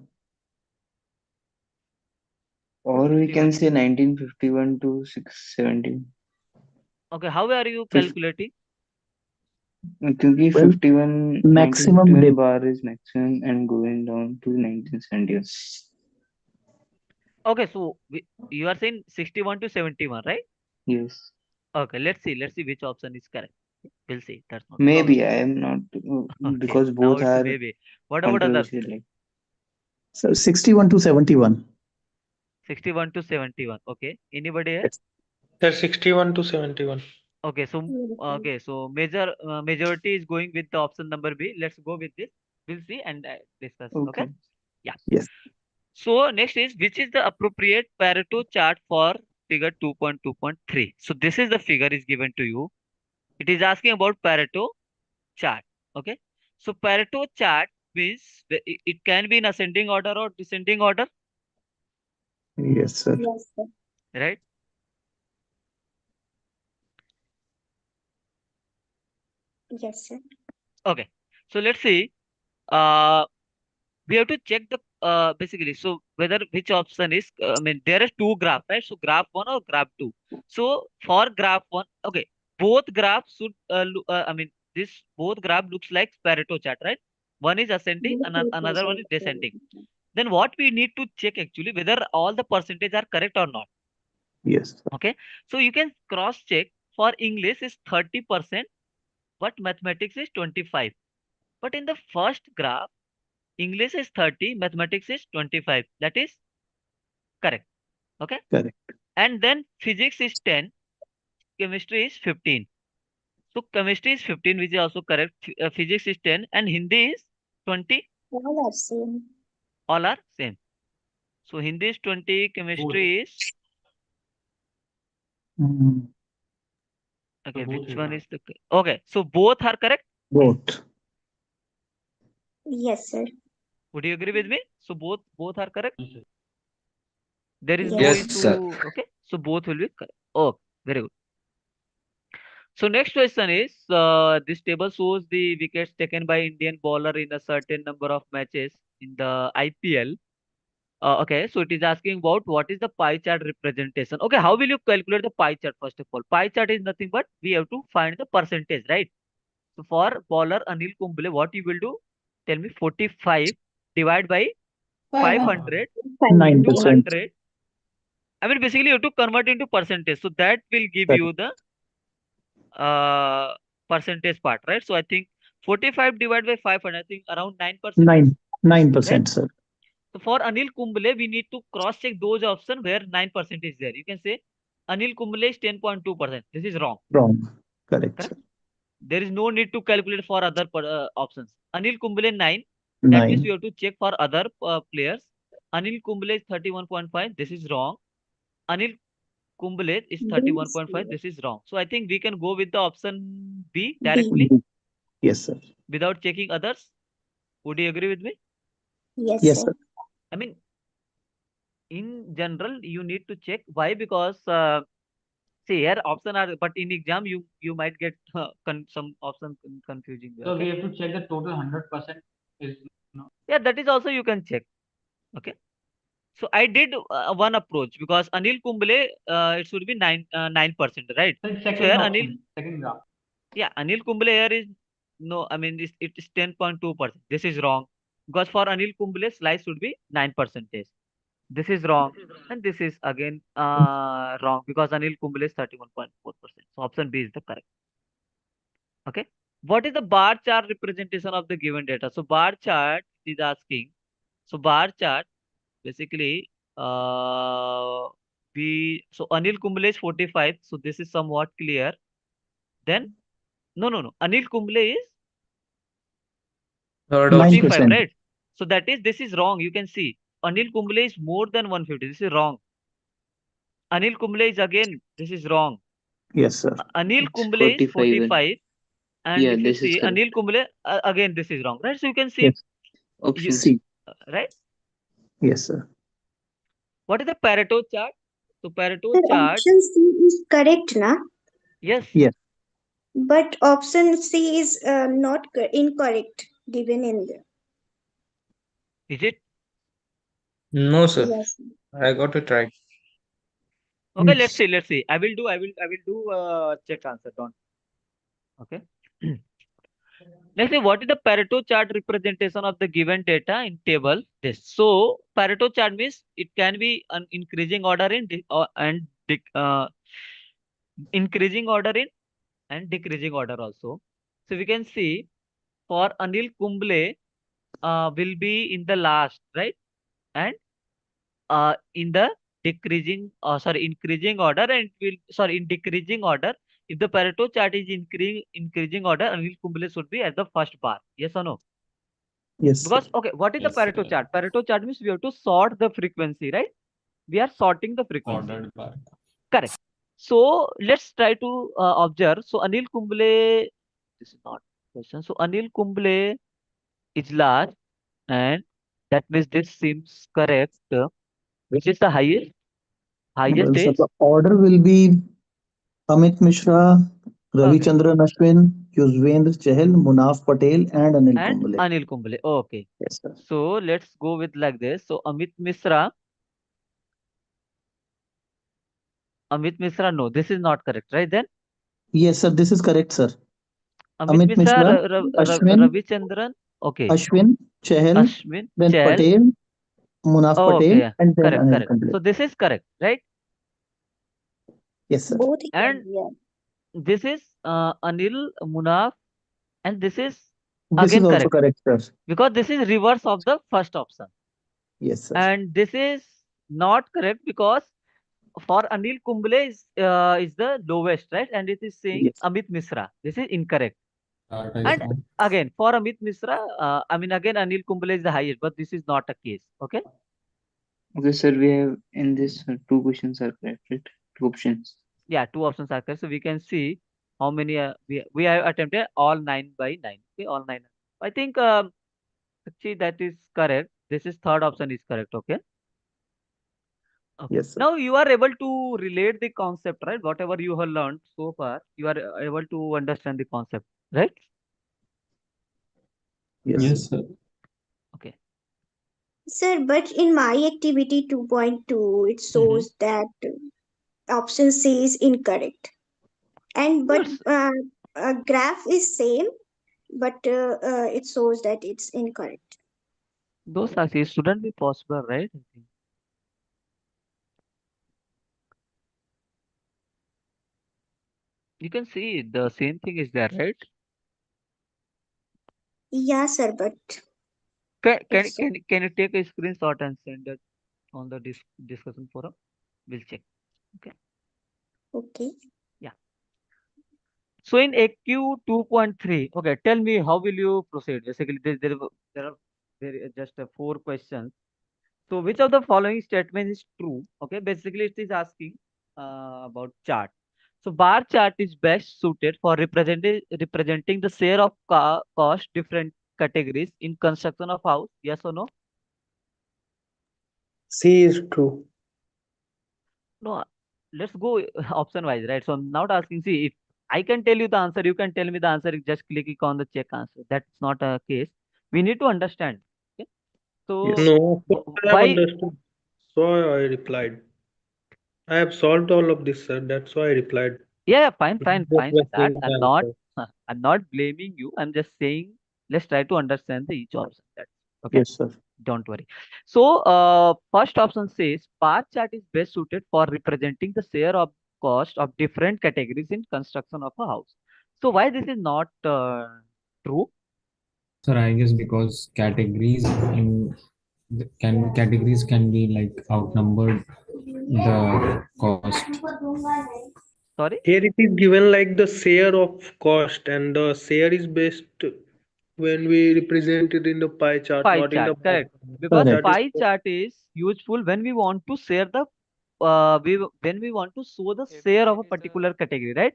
Or we 61. can say 1951 to 670. Okay. How are you Fif- calculating? क्योंकि Well, 51 maximum 1951 dip. bar is maximum and going down to 1971. Okay. So you are saying 61 to 71, right? Yes. Okay. Let's see. Let's see which option is correct. We'll see. That's not Maybe I am not okay. because Now both it's are maybe. What about others? controversial. Like So 61 to 71. 61 to 71. Okay. Anybody else? Sir, 61 to 71. Okay. So majority is going with the option number B. Let's go with this. We'll see and discuss. Okay. Okay. Yeah. Yes. So next is which is the appropriate Pareto chart for figure 2.2.3. So this is the figure is given to you. It is asking about Pareto chart. Okay. So Pareto chart means it can be in ascending order or descending order, Yes, sir. Yes, sir. right? Yes, sir. Okay. So let's see. Uh, we have to check the basically so whether which option is I mean there are two graphs, right? So graph one or graph two. So for graph one, okay, both graphs should I mean this both graph looks like Pareto chart, right? One is ascending Yes, and yes, another one yes, is descending. Then what we need to check actually whether all the percentage are correct or not. Yes, sir. Okay, so you can cross check. For English is 30%, but mathematics is 25. But in the first graph, English is 30, mathematics is 25. That is correct. Okay. Correct. And then physics is 10, chemistry is 15. So chemistry is 15, which is also correct. Physics is 10 and Hindi is 20. all are same. All are same. So Hindi is 20, chemistry is Mm, okay. both Which is one wrong. is the okay? So both are correct. both. Yes, sir. Would you agree with me? So both are correct. There is no Yes. Yes, sir. issue. Okay. So both will be correct. Oh, very good. So next question is this table shows the wickets taken by Indian bowler in a certain number of matches in the IPL. Okay, so it is asking about what is the pie chart representation. Okay, how will you calculate the pie chart first of all? Pie chart is nothing but we have to find the percentage, right? So for bowler Anil Kumble, what you will do? Tell me 45 divided by 500 into 9%. 100. I mean basically you have to convert into percentage. So that will give Correct. you the percentage part, right? So I think 45 divided by 500, I think around 9%, 9%, right? sir. So for Anil Kumble, we need to cross check those options where 9% is there. You can say Anil Kumble is 10.2%. This is wrong. Wrong. Correct, Correct. sir. There is no need to calculate for other options. Anil Kumble 9. That means 9. you have to check for other players. Anil Kumble is 31.5. This is wrong. Anil Kumble is 31.5. This is wrong. So I think we can go with the option B directly Yes, sir. without checking others. Would you agree with me? Yes, Yes, sir. sir. I mean, in general, you need to check. Why? Because see here option are, but in exam you might get some option confusing. So we Okay. have to check the total 100% is no. Yeah, that is also you can check. Okay. So I did one approach because Anil Kumble it should be 9%, right? So So second here Anil, option, second graph. yeah, Anil Kumble here is no, I mean it is 10.2%. This is wrong because for Anil Kumble slice should be 9%. This is wrong and this is again wrong because Anil Kumble is 31.4%. So option B is the correct. Okay. What is the bar chart representation of the given data? So bar chart is asking. So bar chart basically so Anil Kumble is 45. So this is somewhat clear. Then no. Anil Kumble is Third 45, option. 9%. right? So that is this is wrong. You can see Anil Kumble is more than 150. This is wrong. Anil Kumble is again this is wrong. Yes, sir. Anil It's Kumble is 45. 45. And Yeah, if you this is see correct. Anil Kumble, again this is wrong, right? So you can see Yes. Option you, C. right? Yes, sir. What is the Pareto chart? So Pareto Sir, chart, option C is correct, na? yes. Yes. But option C is not incorrect given in there. Is it? No, sir. Yes. I got it right. Okay, let's see. I will do check answer. Don't. Okay. Next, what is the Pareto chart representation of the given data in table? This. So Pareto chart means it can be an increasing order in increasing order in and decreasing order also. So we can see for Anil Kumble will be in the last, right? And in the increasing order and in decreasing order. If the Pareto chart is increasing order, Anil Kumble should be at the first bar. Yes or no? Yes, sir. Because okay, what is the Yes, Pareto chart? Pareto chart means we have to sort the frequency, right? We are sorting the frequency. ordered by. Correct. So let's try to observe. So Anil Kumble, this is not question. So Anil Kumble is large, and that means this seems correct. Which is the highest? Highest Well, sir, is the order will be Amit Mishra, okay, Ravichandran Ashwin, Yuzvendra Chahal, Munaf Patel, and Anil and Kumble. Anil Kumble. Okay. Yes, sir. So let's go with like this. So Amit Mishra. Amit Mishra, no, this is not correct, right? Then Yes, sir. This is correct, sir. Amit Amit Mishra, Mishra, Ashwin, Ravichandran, okay, Ashwin, Chahal, Ashwin, then Chahal, Patel, Munaf oh, Patel, okay, and then correct, Anil correct. Kumble. So this is correct, right? Yes, sir. Both And yeah. this is Anil, Munaf, and this is This is again also correct correct, sir. because this is reverse of the first option. Yes, sir. And this is not correct because for Anil Kumble is the lowest, right? And it is saying Yes. Amit Mishra. This is incorrect. Data is And wrong. again, for Amit Mishra, I mean, again, Anil Kumble is the highest, but this is not a case. Okay. Okay, sir, we have in this two questions are correct, right? Two options. Yeah, two options are correct. So we can see how many we have attempted all 9 by 9. Okay, all nine. I think actually that is correct. This is third option is correct. Okay. Okay. Yes, sir. Now you are able to relate the concept, right? Whatever you have learned so far, you are able to understand the concept, right? Yes, Yes, sir. sir. Okay. Sir, but in my activity 2.2, it Mm-hmm. shows that option C is incorrect. And but Good. graph is same, but it shows that it's incorrect. Those actually shouldn't be possible, right? I think. You can see the same thing is there, right? Yeah, sir, but it's Can you take a screenshot and send it on the discussion forum? We'll check. Okay. okay. Yeah. So in AQ 2.3, okay, tell me how will you proceed? Basically, there are just four questions. So which of the following statement is true? Okay, basically it is asking about chart. So bar chart is best suited for representing the share of cost different categories in construction of house. Yes or no? C is true. No, let's go option wise, right? So now it's asking, see, if I can tell you the answer, you can tell me the answer, just click on the check answer. That's not a case. We need to understand. Okay. Yes. So No, so I have why? understood. So I replied. I have solved all of this, sir. That's why I replied. Yeah, fine, Just fine, was fine with that. saying I'm the not, answer. I'm not blaming you. I'm just saying, let's try to understand the each option. That's okay. Yes, sir. Don't worry. So, first option says bar chart is best suited for representing the share of cost of different categories in construction of a house. So, why this is not true? Sir, I guess because categories can be like outnumbered the cost. Sorry. Here it is given like the share of cost, and the share is best when we represent it in the pie chart, Pie not in chart, the bar correct. chart. Because Correct. That is pie chart is useful when we want to share the when we want to show the If share there of a is a particular category, right?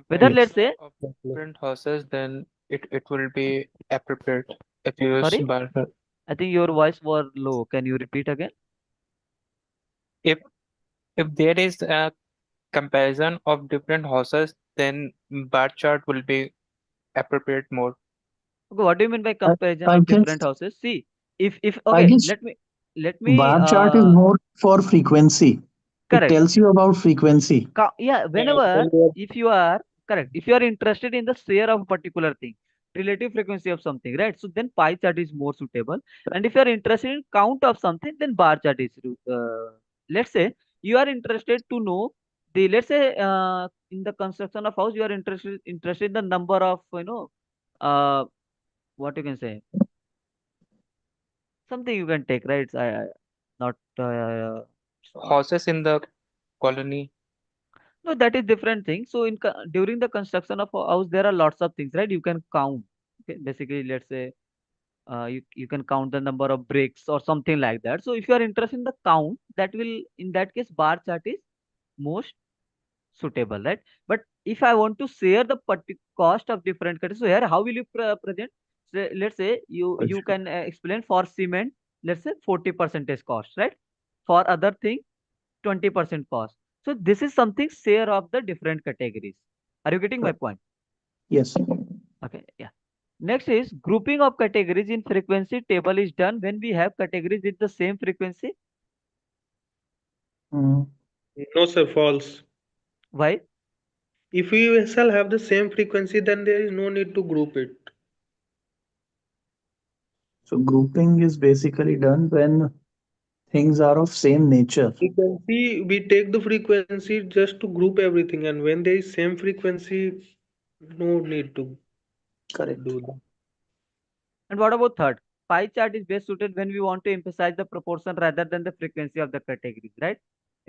Whether Yes. let's comparison say, of different houses, then it will be appropriate if you use sorry, bar. I think your voice was low. Can you repeat again? If if there is a comparison of different houses, then bar chart will be appropriate more. Okay, what do you mean by I, comparison I of guess different houses? See, if I okay, guess let me bar chart is more for frequency. It correct. tells you about frequency. Yeah, whenever if you are correct, if you are interested in the share of a particular thing, relative frequency of something, right? So then pie chart is more suitable. And if you are interested in count of something, then bar chart is let's say you are interested to know the, let's say in the construction of house, you are interested in the number of uh what you can say, something you can take, right? Not Houses in the colony. no, that is different thing. So during the construction of a house, there are lots of things, right? You can count. Okay, basically, let's say you can count the number of bricks or something like that. So if you are interested in the count, that will, in that case, bar chart is most suitable, right? But if I want to share the cost of different categories, so here how will you present? So let's say you can explain for cement, let's say 40% cost, right? For other thing, 20% cost. So this is something share of the different categories. Are you getting my point? Yes. Okay, yeah. Next is grouping of categories in frequency table is done when we have categories with the same frequency. Mm. No, sir, false. Why? If we shall have the same frequency, then there is no need to group it. So grouping is basically done when things are of same nature. Frequency, we take the frequency just to group everything, and when there is same frequency, no need to Correct. do that. And what about third? Pie chart is best suited when we want to emphasize the proportion rather than the frequency of the categories, right?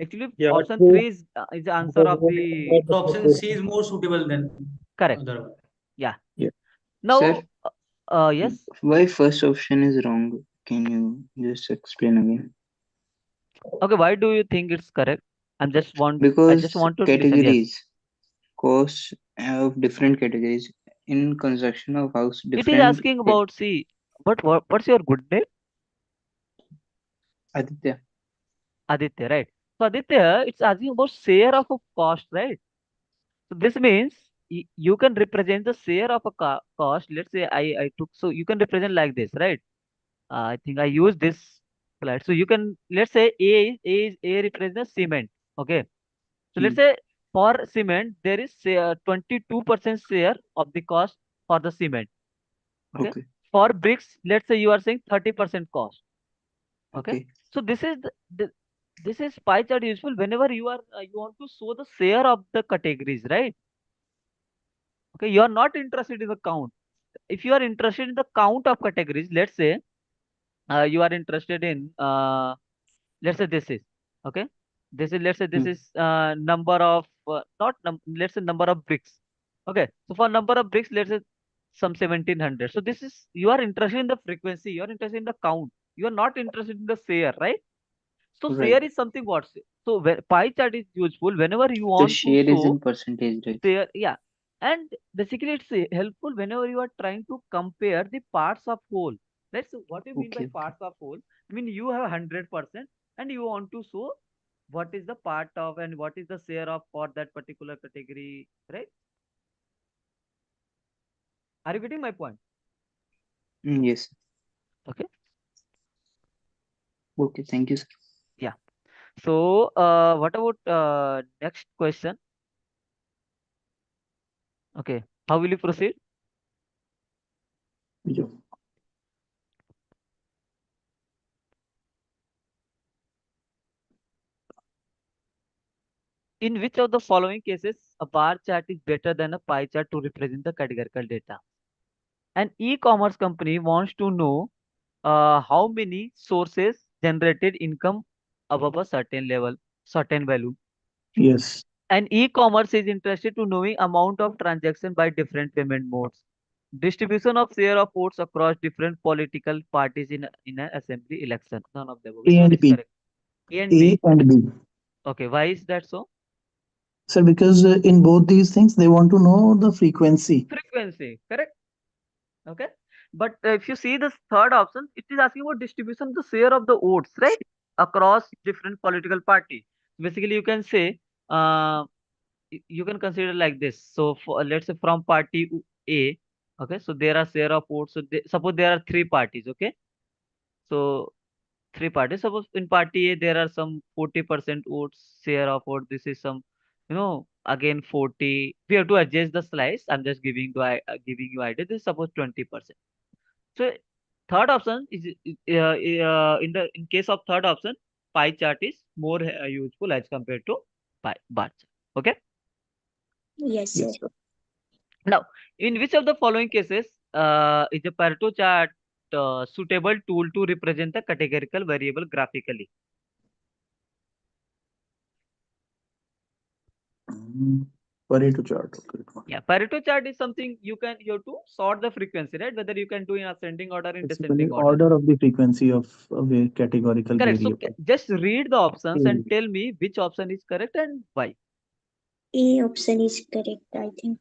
Actually, Yeah, option so 3 is the answer of the So option C is more suitable than correct. other one. Yeah. Yeah. Sir, Now, yes. why first option is wrong? Can you just explain again? Okay, why do you think it's correct? I just want to Because listen. Yes. categories, costs of different categories in construction of house, It is different. asking about, see, but what's your good name? Aditya. Aditya, right? So Aditya, it's asking about share of a cost, right? So this means you can represent the share of a cost. Let's say I took, so you can represent like this, right? I think I use this slide. So you can, let's say A represents cement. Okay. So let's say for cement, there is 22% share of the cost for the cement. Okay. Okay. For bricks, let's say you are saying 30% cost. Okay. Okay. So this is this is pie chart useful whenever you are you want to show the share of the categories, right? Okay. You are not interested in the count. If you are interested in the count of categories, let's say you are interested in let's say this is okay. This is, let's say this is number of not let's say number of bricks. Okay. So for number of bricks, let's say some 1700. So this is, you are interested in the frequency, you are interested in the count, you are not interested in the share, right? So Right. share is something what, so pie chart is useful whenever you The want to share is show in percentage, right? share, yeah. And basically it's helpful whenever you are trying to compare the parts of whole. Let's, what do you mean by Okay. parts of whole? I mean, you have 100% and you want to show what is the part of and what is the share of for that particular category, right? Are you getting my point? Yes. Okay. Okay. Thank you, sir. Yeah. So what about next question? Okay. How will you proceed? Yeah. In which of the following cases a bar chart is better than a pie chart to represent the categorical data? An e-commerce company wants to know how many sources generated income above a certain level, certain value. Yes. An e-commerce is interested to knowing amount of transaction by different payment modes. Distribution of share of votes across different political parties in an assembly election. None of them. Which A one and is B. correct? A and A B. and B. Okay. Why is that so? Sir, because in both these things, they want to know the frequency. Frequency. Correct. Okay. But if you see this third option, it is asking about distribution of the share of the votes, right? Across different political parties. Basically, you can say, uh, you can consider like this. So for, let's say from party A, okay, so there are share of votes. So suppose there are three parties, okay. So three parties. Suppose in party A there are some 40% votes, share of vote. This is some, again 40. We have to adjust the slice. I'm just giving you idea. This is suppose 20%. So third option is in case of third option, pie chart is more useful as compared to bar chart. Okay. Yes, Yes, sir. sir. Now, in which of the following cases is a Pareto chart suitable tool to represent the categorical variable graphically? Mm. Pareto chart. Okay. Yeah, Pareto chart is something you have to sort the frequency, right? Whether you can do in ascending order, in Basically, descending order. order of the frequency of a categorical Correct. So variable. just read the options and Mm. tell me which option is correct and why. A option is correct, I think.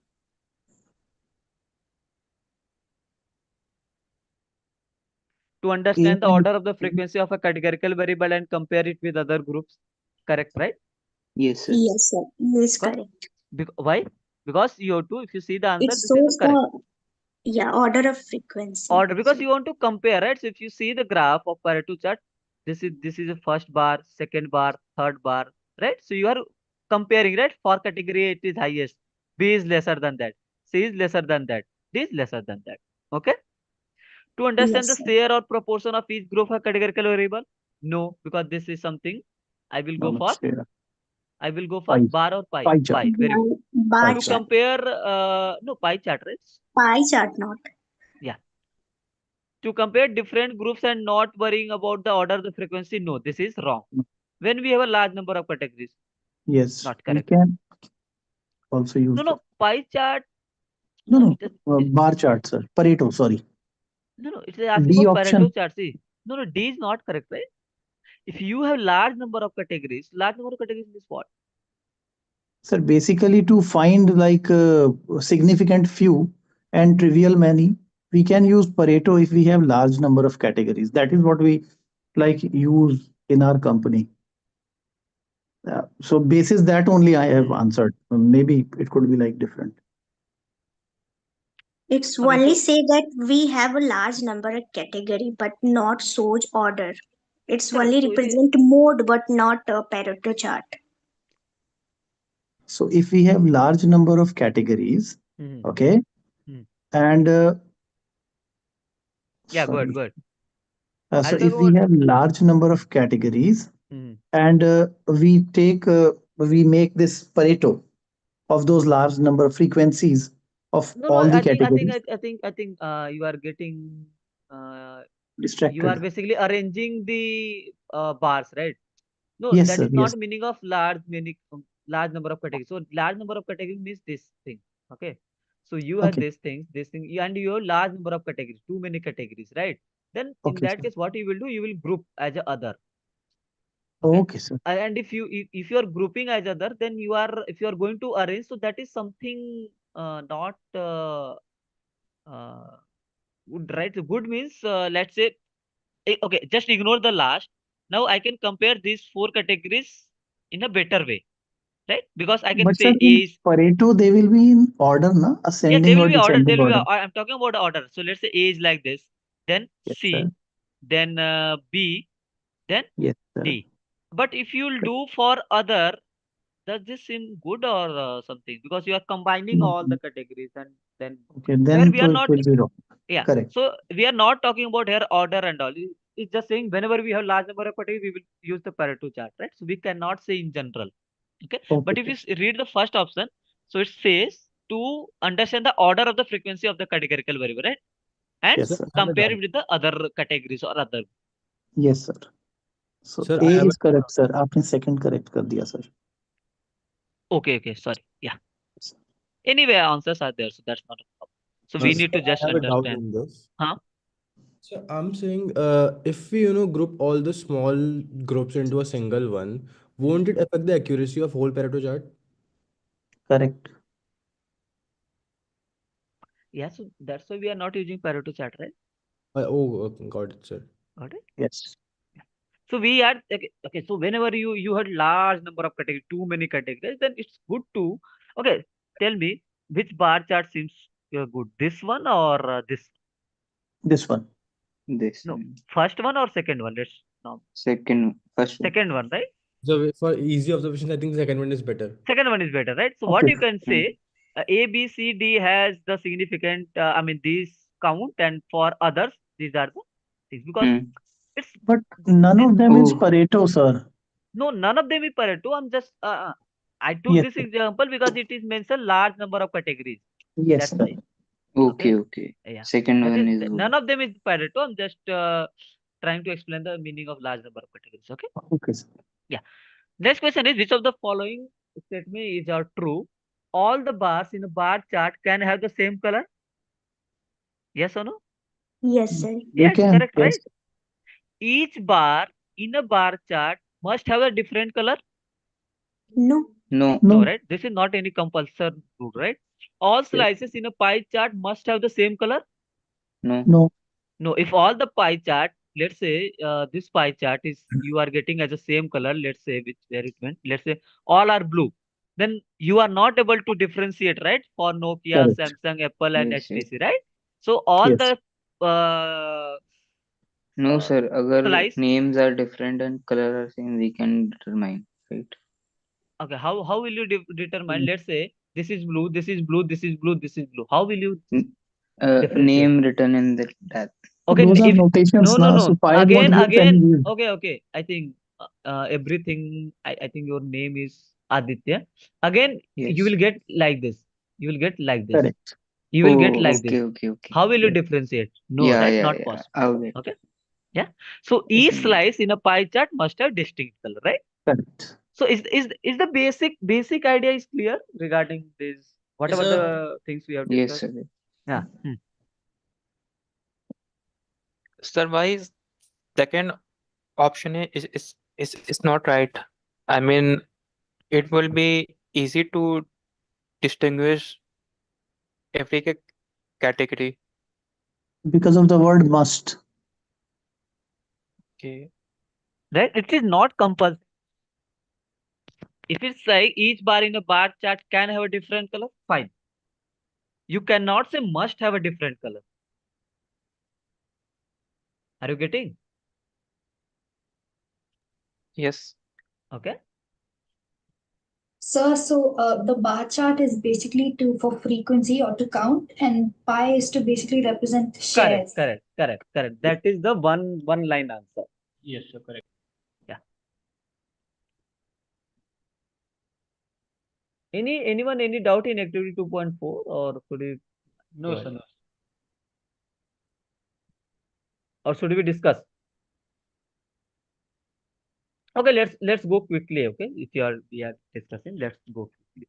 To A understand the and order of the frequency of a categorical variable and compare it with other groups. Correct, right? Yes, sir. Yes, sir. Yes, Because, correct. why? Because you have to, if you see the It answer, this is the shows correct the order of frequency. order, because actually. you want to compare, right? So if you see the graph of Pareto chart, this is the first bar, second bar, third bar, right? So you are comparing, right? For category A, it is highest, B is lesser than that, C is lesser than that, D is lesser than that. Okay. To understand Yes, the sir. share or proportion of each group of categorical variable, no, because this is something I will go for. share. I will go for Pie. bar or pie. Pie chart. Pie. Very good. Bar To chart. compare, no, pie chart, right? Pie chart, not. Yeah. To compare different groups and not worrying about the order, the frequency, no, this is wrong. When we have a large number of categories, Yes, not we correct. can also use No, pie chart. no, It is, bar chart, sir. Pareto, sorry. no, it is asking D about option. Pareto chart. See, no, D is not correct, right? If you have large number of categories is what? Sir, basically to find like significant few and trivial many, we can use Pareto if we have large number of categories. That is what we like use in our company. So basis that only I have answered. Maybe it could be like different. It's Okay, only so say that we have a large number of category, but not shows order. It's correct. only So it is represent mode, but not a Pareto chart. So if we have large number of categories, okay, and yeah, sorry. good. So I'll talk if we about have large number of categories and we make this Pareto of those large number of frequencies of no, all the I think categories. you are getting you are Distracted. basically arranging the bars, right? No, Yes, that sir. is Yes. not meaning of large number of categories. So large number of categories means this thing. Okay. So you have Okay. this thing, and you have large number of categories, too many categories, right? Then in Okay, that sir. case, what you will do, you will group as a other. Okay, sir. And if you are grouping as other, then if you are going to arrange, so that is something not good, right? So good means let's say okay, just ignore the last. Now I can compare these four categories in a better way, right? Because I can But sir, say A in is, Pareto, they will be in order, na? yeah, they Ascending will or be order. They descending will be. order. I'm talking about order. So let's say A is like this, then Yes, C, sir. then B, then Yes, sir. D. But if you'll do for other, does this seem good or something? Because you are combining all the categories, and then Okay, here then we are so it not. will be wrong. Yeah. Correct. So we are not talking about here order and all. It's just saying whenever we have large number of categories, we will use the Pareto chart, right? So we cannot say in general. Okay. But if you read the first option, so it says to understand the order of the frequency of the categorical variable, right? And Yes, sir. compare it with the other categories or other. Yes, sir. So Sir, A I have is correct, sir. आपने second correct कर दिया, sir. Okay. Sorry. Yeah. Anyway, answers are there, so that's not a problem. So we Sir, need to I just have a doubt understand. on this. Huh? So I'm saying, if we, group all the small groups into a single one, won't it affect the accuracy of whole Pareto chart? Correct. Yeah. So that's why we are not using Pareto chart, right? Okay, got it, sir. Got it? Yes. So we are okay. So whenever you had large number of categories, too many categories, then it's good to tell me which bar chart seems good. This one or this? This one. This No, first one or second one? Let's now. first one. Second one, right? So for easy observations, I think the second one is better. Second one is better, right? So what you can say, A, B, C, D has the significant. These count, and for others, these are the things because it's. But none of them is Pareto, sir. No, none of them is Pareto. I'm just I took Yes, this sir. example because it is mentioned large number of categories. Yes, That's sir. why. Okay. Yeah. Second one is None of them is Pareto. I'm just trying to explain the meaning of large number of categories. Okay. Okay, sir. Yeah. Next question is, which of the following statement is true? all the bars in a bar chart can have the same color? Yes or no? Yes, sir. They Yes, can. correct, Yes. right? Each bar in a bar chart must have a different color? No. No. No, No. right? This is not any compulsory rule, right? All slices in a pie chart must have the same color? No. No. No, if all the pie chart, let's say this pie chart is you are getting as the same color, let's say which where it went, let's say all are blue, then you are not able to differentiate, right? For Nokia, Correct. Samsung, Apple, and Yes, yes. HTC, right? So all Yes. the uh, No, uh, sir. Agar slice. names are different and color are same, we can determine, right? Okay, how will you determine? Let's say this is blue, this is blue, this is blue, this is blue. How will you differentiate? Name written in that. Okay, Those are if notations no, now. So pi won't again, give any yield. okay. I think everything. I think your name is Aditya. Again, you Yes. will get like this. You will get like this. Correct. You will get Oh, like this. okay. How will you Yes. differentiate? No, Yeah, right? yeah, Not yeah. possible. I'll get. Okay. Yeah. So Yes, each I know. slice in a pie chart must have distinct color, right? Correct. So is the basic idea is clear regarding this? Yes, Whatever sir. the things we have Yes, discussed. sir. Yeah. Sir, why is second option is not right? I mean, it will be easy to distinguish every category. Because of the word must. Okay. Right? It is not compulsory. If it's like each bar in a bar chart can have a different color, fine. You cannot say must have a different color. Are you getting? Yes. Okay. Sir, so the bar chart is basically to for frequency or to count, and pi is to basically represent shares. Correct. That is the one line answer. Yes, sir. Correct. Yeah. Anyone any doubt in activity 2.4 or could you No, sir. No. or should we discuss? Okay, let's go quickly. Okay, if we are discussing, let's go quickly.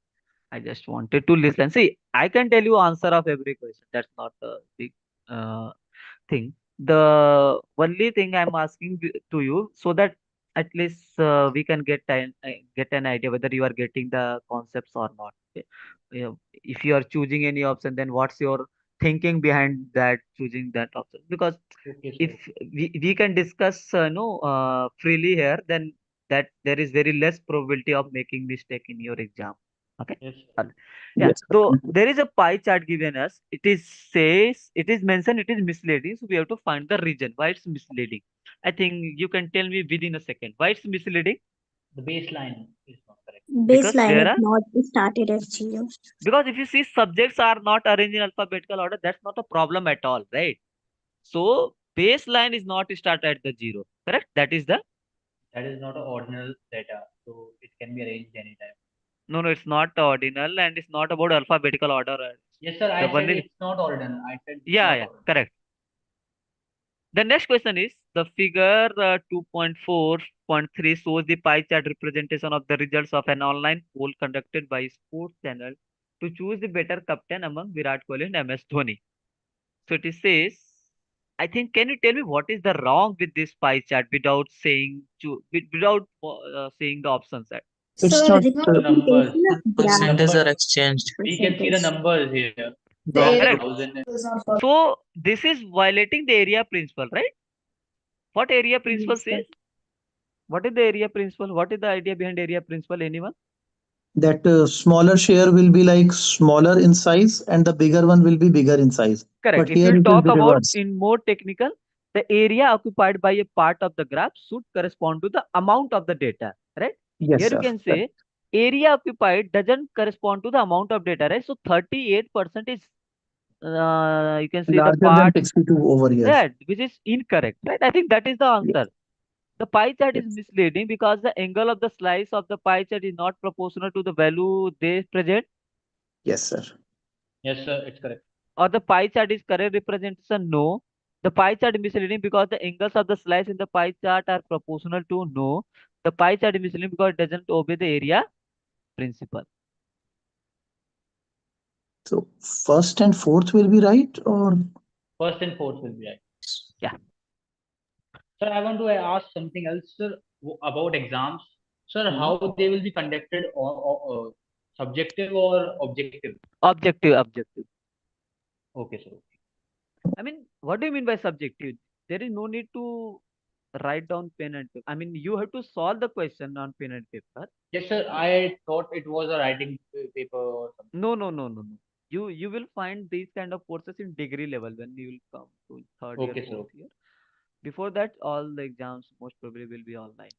I just wanted to listen. See, I can tell you answer of every question. That's not a big thing. The only thing I'm asking to you so that at least we can get an idea whether you are getting the concepts or not. Okay? If you are choosing any option, then what's your thinking behind that choosing that option? Because Okay, sir. if we can discuss no freely here, then that there is very less probability of making mistake in your exam. Okay. Yes, sir. Yeah. Yes. So there is a pie chart given us. It is mentioned it is misleading. So we have to find the reason why it's misleading. I think you can tell me within a second why it's misleading. The baseline is not correct. Because Baseline there is are not started as 0. because if you see subjects are not arranged in alphabetical order, that's not a problem at all, right? So baseline is not started at the 0. Correct? That is the That is not an ordinal data, so it can be arranged anytime. no, it's not ordinal and it's not about alphabetical order. Yes, sir. The I one said is it's not ordinal. I said it's yeah, not yeah, ordinal. correct. The next question is the figure 2.4.3 shows the pie chart representation of the results of an online poll conducted by sports channel to choose the better captain among Virat Kohli and MS Dhoni. So it says, I think, can you tell me what is the wrong with this pie chart without saying without saying the options? It's Sir, not. The numbers. Representation of graph Percentage are Numbers. exchanged. We can see the percentage. numbers here. the Wrong. area Correct. is not for So this is violating the area principle, right? What area principle Yes, sir. says? What is the area principle? What is the idea behind area principle? Anyone? That smaller share will be like smaller in size and the bigger one will be bigger in size. Correct. But If here you it will talk be about reversed. in more technical, the area occupied by a part of the graph should correspond to the amount of the data, right? Yes, Here you sir. can say area occupied doesn't correspond to the amount of data, right? So 38% is you can say the Larger than part 62 over here. that which is incorrect, right? I think that is the Yes. answer. The pie chart is Yes. misleading because the angle of the slice of the pie chart is not proportional to the value they present, Yes, sir. Yes, sir. It's correct. or the pie chart is correct representation. No. The pie chart is misleading because the angles of the slice in the pie chart are proportional to no. The pie chart is misleading because it doesn't obey the area principle. So first and fourth will be right, or First and fourth will be right. Yeah. Sir, I want to ask something else, sir, about exams. Sir, how they will be conducted, or subjective or objective? Objective. Okay, sir. I mean, what do you mean by subjective? There is no need to write down pen and paper. I mean, you have to solve the question on pen and paper. Yes, sir. I thought it was a writing paper or something. No. You will find these kind of courses in degree level when you will come to third year, Okay, sir. fourth year. Before that, all the exams most probably will be online.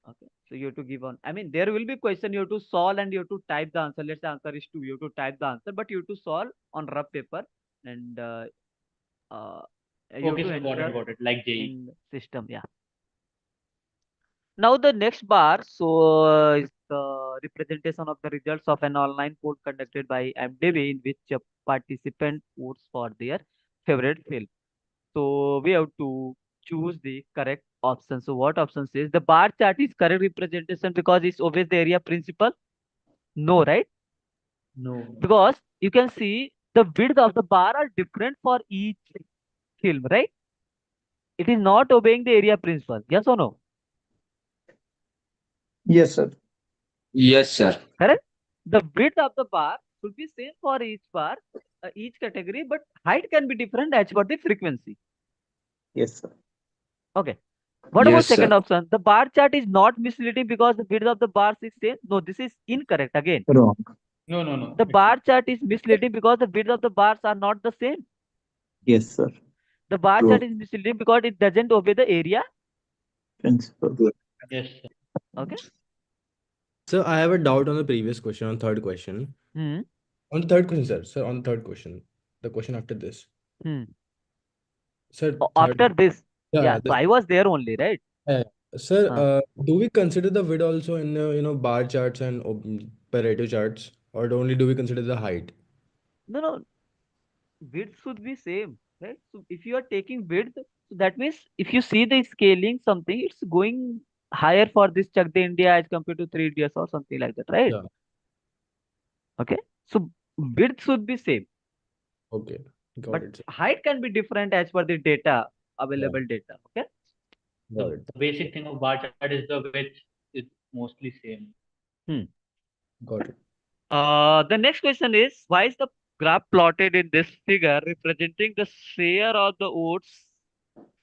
Okay, so you have to give on. I mean, there will be question you have to solve and you have to type the answer. Let's say answer is 2. You have to type the answer, but you have to solve on rough paper and you have Okay, to sir. enter Got it. Like JEE. in system. Yeah. Now the next bar is the representation of the results of an online poll conducted by MDB in which a participant votes for their favorite film. So we have to choose the correct option. So what option says the bar chart is correct representation because it's always the area principal? No, right? No. Because you can see the width of the bar are different for each film, right? It is not obeying the area principle. Yes or no? yes, sir. Yes, sir. Correct? The width of the bar should be same for each bar, each category, but height can be different as per the frequency. Yes, sir. Okay. What about Yes, second sir. option? The bar chart is not misleading because the width of the bars is same. No, this is incorrect again. Wrong. No. The bar chart is misleading because the width of the bars are not the same. Yes, sir. The bar True. chart is misleading because it doesn't obey the area Principle. Yes, sir. Okay. So I have a doubt on the previous question, on third question. Hmm. On the third question, sir. Sir, on the third question. The question after this. Hmm. Sir, After third. this, Yeah, so I was there only, right? Sir, do we consider the width also in bar charts and Pareto charts, or only do we consider the height? No. Width should be same, right? So if you are taking width, so that means if you see the scaling something, it's going higher for this Chak De India as compared to 3 DS or something like that, right? Yeah. Okay. So width should be same, Okay. Got but it, sir. height can be different as per the data, available data. Okay. Got The it. basic thing of bar chart is the width is mostly same. Got it. The next question is why is the graph plotted in this figure representing the share of the votes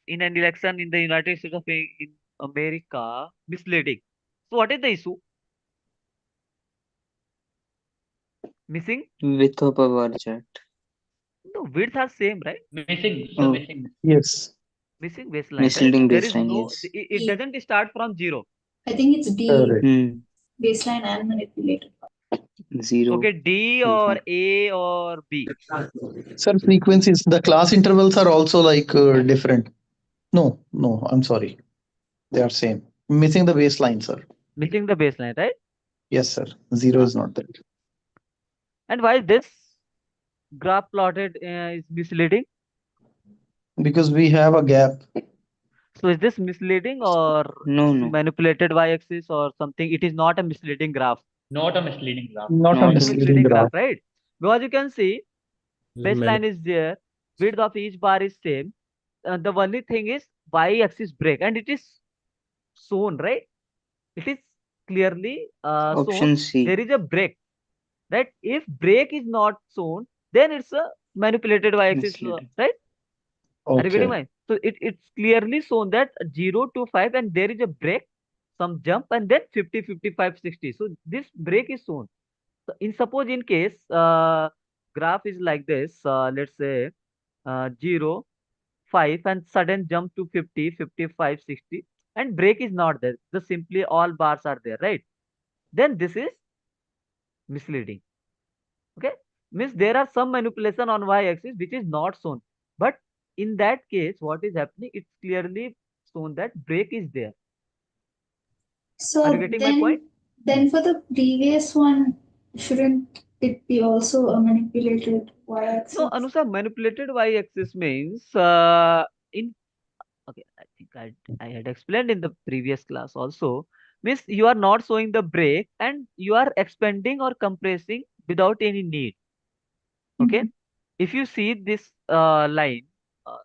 in an election in the United States of in America misleading? So what is the issue? Missing? Width of a bar chart. No, width are same, right? Missing, sir, Oh, missing. Yes. Missing baseline, right? misleading There is baseline, no, yes. it doesn't start from 0. I think it's D, Correct. baseline and manipulated. 0. Okay, D or A or B. Sir, frequencies, the class intervals are also like different. No, I'm sorry. They are same. Missing the baseline, sir. Missing the baseline, right? Yes, sir. 0 is not there. And why this graph plotted is misleading? Because we have a gap. So is this misleading or No. manipulated y-axis or something? It is not a misleading graph. Not a misleading graph. Not a Not a misleading misleading graph, graph. right? Because you can see Mani- baseline is there, width of each bar is same. The only thing is y-axis break, and it is shown, right? It is clearly shown. Option C. There is a break, right? If break is not shown, then it's a manipulated y-axis, Misleading. right? Are you getting Okay. mine? So it's clearly shown that 0 to 5 and there is a break, some jump, and then 50, 55, 60. So this break is shown. So suppose in case graph is like this, let's say 0, 5 and sudden jump to 50, 55, 60 and break is not there. The simply all bars are there, right? Then this is misleading. Okay. Means there are some manipulation on y-axis which is not shown. But in that case, what is happening? It's clearly shown that break is there. So Are you getting my point? then for the previous one, shouldn't it be also a manipulated y-axis? No, Anusa, manipulated y-axis means okay, I think I had explained in the previous class also. Means you are not showing the break and you are expanding or compressing without any need. Okay. If you see this line,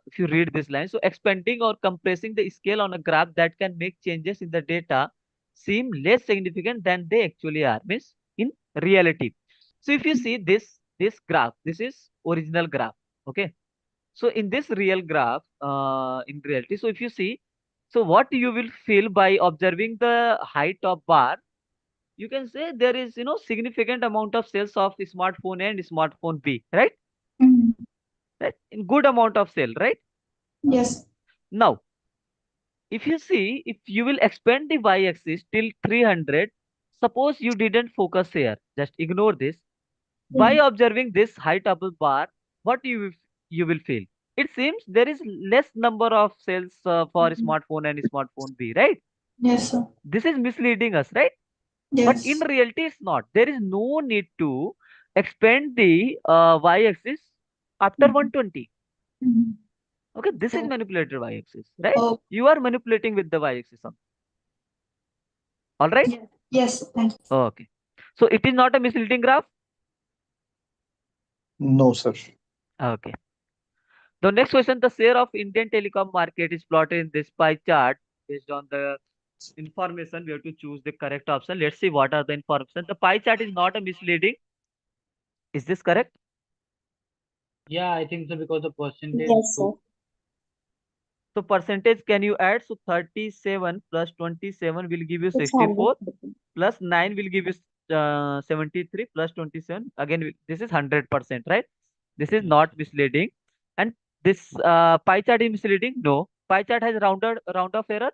if you read this line, so expanding or compressing the scale on a graph that can make changes in the data seem less significant than they actually are, means in reality. So if you see this graph, this is original graph. Okay. So in this real graph, in reality, so if you see, so what you will feel by observing the height of bar, you can say there is, significant amount of sales of smartphone and smartphone B, right? Right? In good amount of sale, right? Yes. Now, if you see, if you will expand the y-axis till 300, suppose you didn't focus here, just ignore this. By observing this height of the bar, what you will feel? It seems there is less number of sales for smartphone and smartphone B, right? Yes, sir. This is misleading us, right? But in Yes. reality, it's not. There is no need to expand the y-axis after 120. Okay, this is manipulated y-axis, right? Oh. You are manipulating with the y-axis. All right? Yes. Thank you. Okay. So it is not a misleading graph. No, sir. Okay. The next question, the share of Indian telecom market is plotted in this pie chart based on the information. We have to choose the correct option. Let's see what are the information. The pie chart is not a misleading. Is this correct? Yeah, I think so because the percentage. Yes, sir. So percentage can you add? So 37 plus 27 will give you It's 64 100%. plus 9 will give you 73 plus 27. Again, this is 100%, right? This is not misleading. And this pie chart is misleading? No. Pie chart has round of error?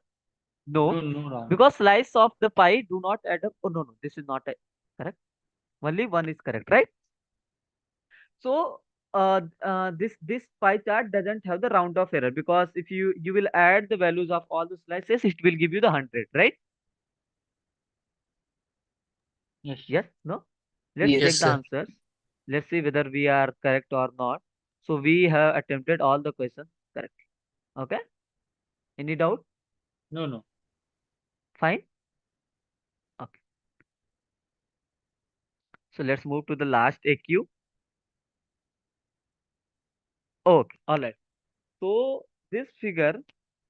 No. No round. Because slice of the pie do not add up. Oh, no. This is not correct. Only one is correct, right? So this pie chart doesn't have the round of error, because if you will add the values of all the slices, it will give you the 100, right? Yes. Yes, no? Let's Yes, check the sir. answers. Let's see whether we are correct or not. So we have attempted all the questions correct. Okay. Any doubt? No. Fine. Okay. So let's move to the last AQ. Okay. All right. So this figure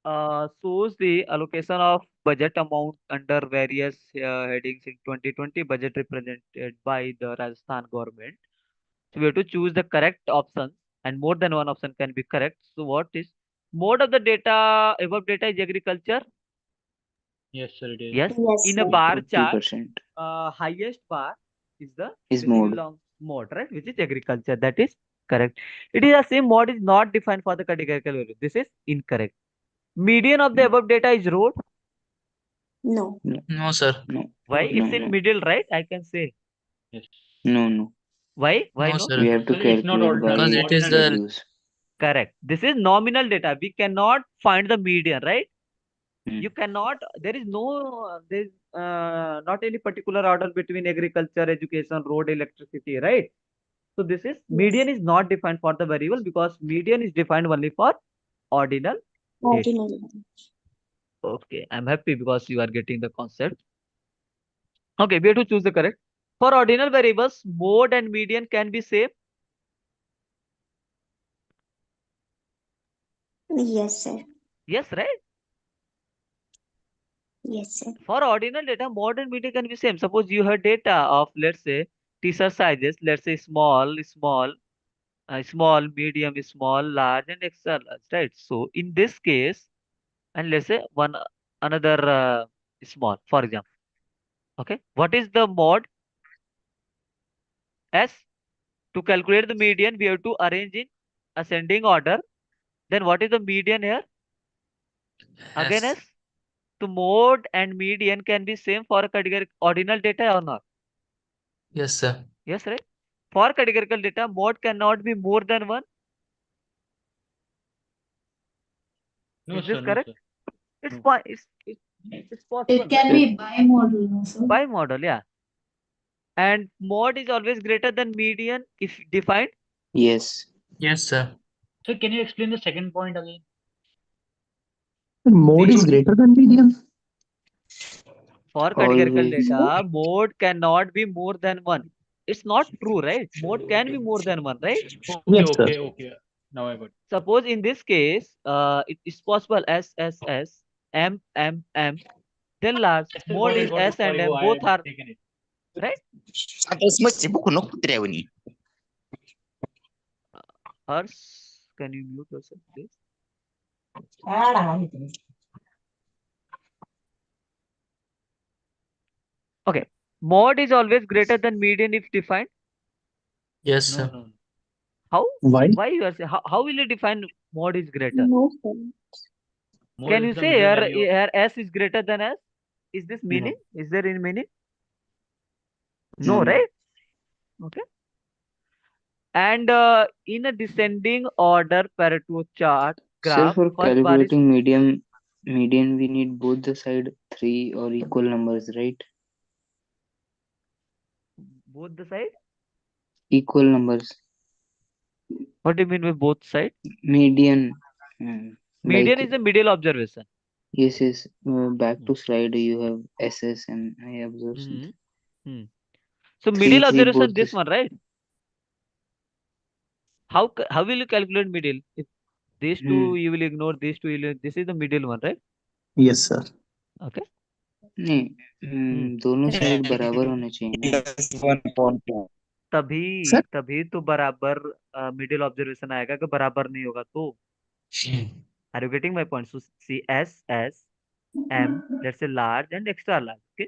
shows the allocation of budget amount under various headings in 2020 budget represented by the Rajasthan government. So we have to choose the correct option, and more than one option can be correct. So what is mode of the data? Above data is agriculture. Yes, sir, it is. Yes. Yes, In a sir. bar chart, 2%. highest bar is the Is basically mode. long mode, right? Which is agriculture. That is correct. It is the same mode is not defined for the categorical value. This is incorrect. Median of the above data is road. No. No, sir. No. Why? No, It's in no. middle, right? I can say. Yes. No. Why? Why No, no? sir. We have to Sir, it's not calculate by Because it is ordinal data. the values. Correct. This is nominal data. We cannot find the median, right? Hmm. You cannot. There is not any particular order between agriculture, education, road, electricity, right? So this is median is not defined for the variable, because median is defined only for ordinal data. Ordinal. Okay, I'm happy because you are getting the concept. Okay, we have to choose the correct. For ordinal variables, mode and median can be same. Yes, sir. Yes, right? Yes, sir. For ordinal data, mode and median can be same. Suppose you have data of, let's say, t-shirt sizes, let's say small, medium, small, large, and extra large, right? So in this case, and let's say another small, for example. Okay, what is the mode? S. To calculate the median, we have to arrange in ascending order. Then what is the median here? Again, S. S. So mode and median can be same for a category ordinal data or not? Yes, sir. Yes, right? For categorical data, mode cannot be more than one. No, Is this sir. correct? No, sir. It's No. fine. It's possible. It can right? be bimodal, no, sir. Bimodal, yeah. And mode is always greater than median if defined. Yes. Yes, sir. So can you explain the second point again? Mode is greater than median. For categorical Always. data, mode cannot be more than one. it's not true, right? Mode can be more than one, right? Okay, Yes, sir. okay. Now I got it. Suppose in this case, it is possible S, M, then large. Yes, sir, Mode got is it. S and Sorry, M, I both had are mistaken it. right. Atau semua sibuk kena putri awak ni. Hers, can you mute yourself, please? Okay. Mod is always greater than median if defined. Yes, No, sir. no. How? Why? Why you are saying? How will you define mod is greater? No, sir. Mod Can is you the say middle here, value of here S is greater than S? Is this No, meaning? Is there any meaning? no, No, no. right? Okay. And in a descending order Pareto chart Sir, graph, for first bar is calculating median, we need both the side 3 or equal numbers, right? both the side. Equal numbers. What do you mean by both side? Median, Median like, is the middle observation. yes. Back Hmm. to slide, you have SS and I observed Hmm. something. Hmm. So 3, middle 3, observation, both this this. one, right? How will you calculate middle? If these two you will ignore, these two you will, this is the middle one, right? Yes, sir. Okay. नहीं दोनों side बराबर होने चाहिए ना Sir, तभी तो बराबर middle observation आएगा कि बराबर नहीं होगा तो are you getting my point? So C S M, let's say large and extra large. Okay,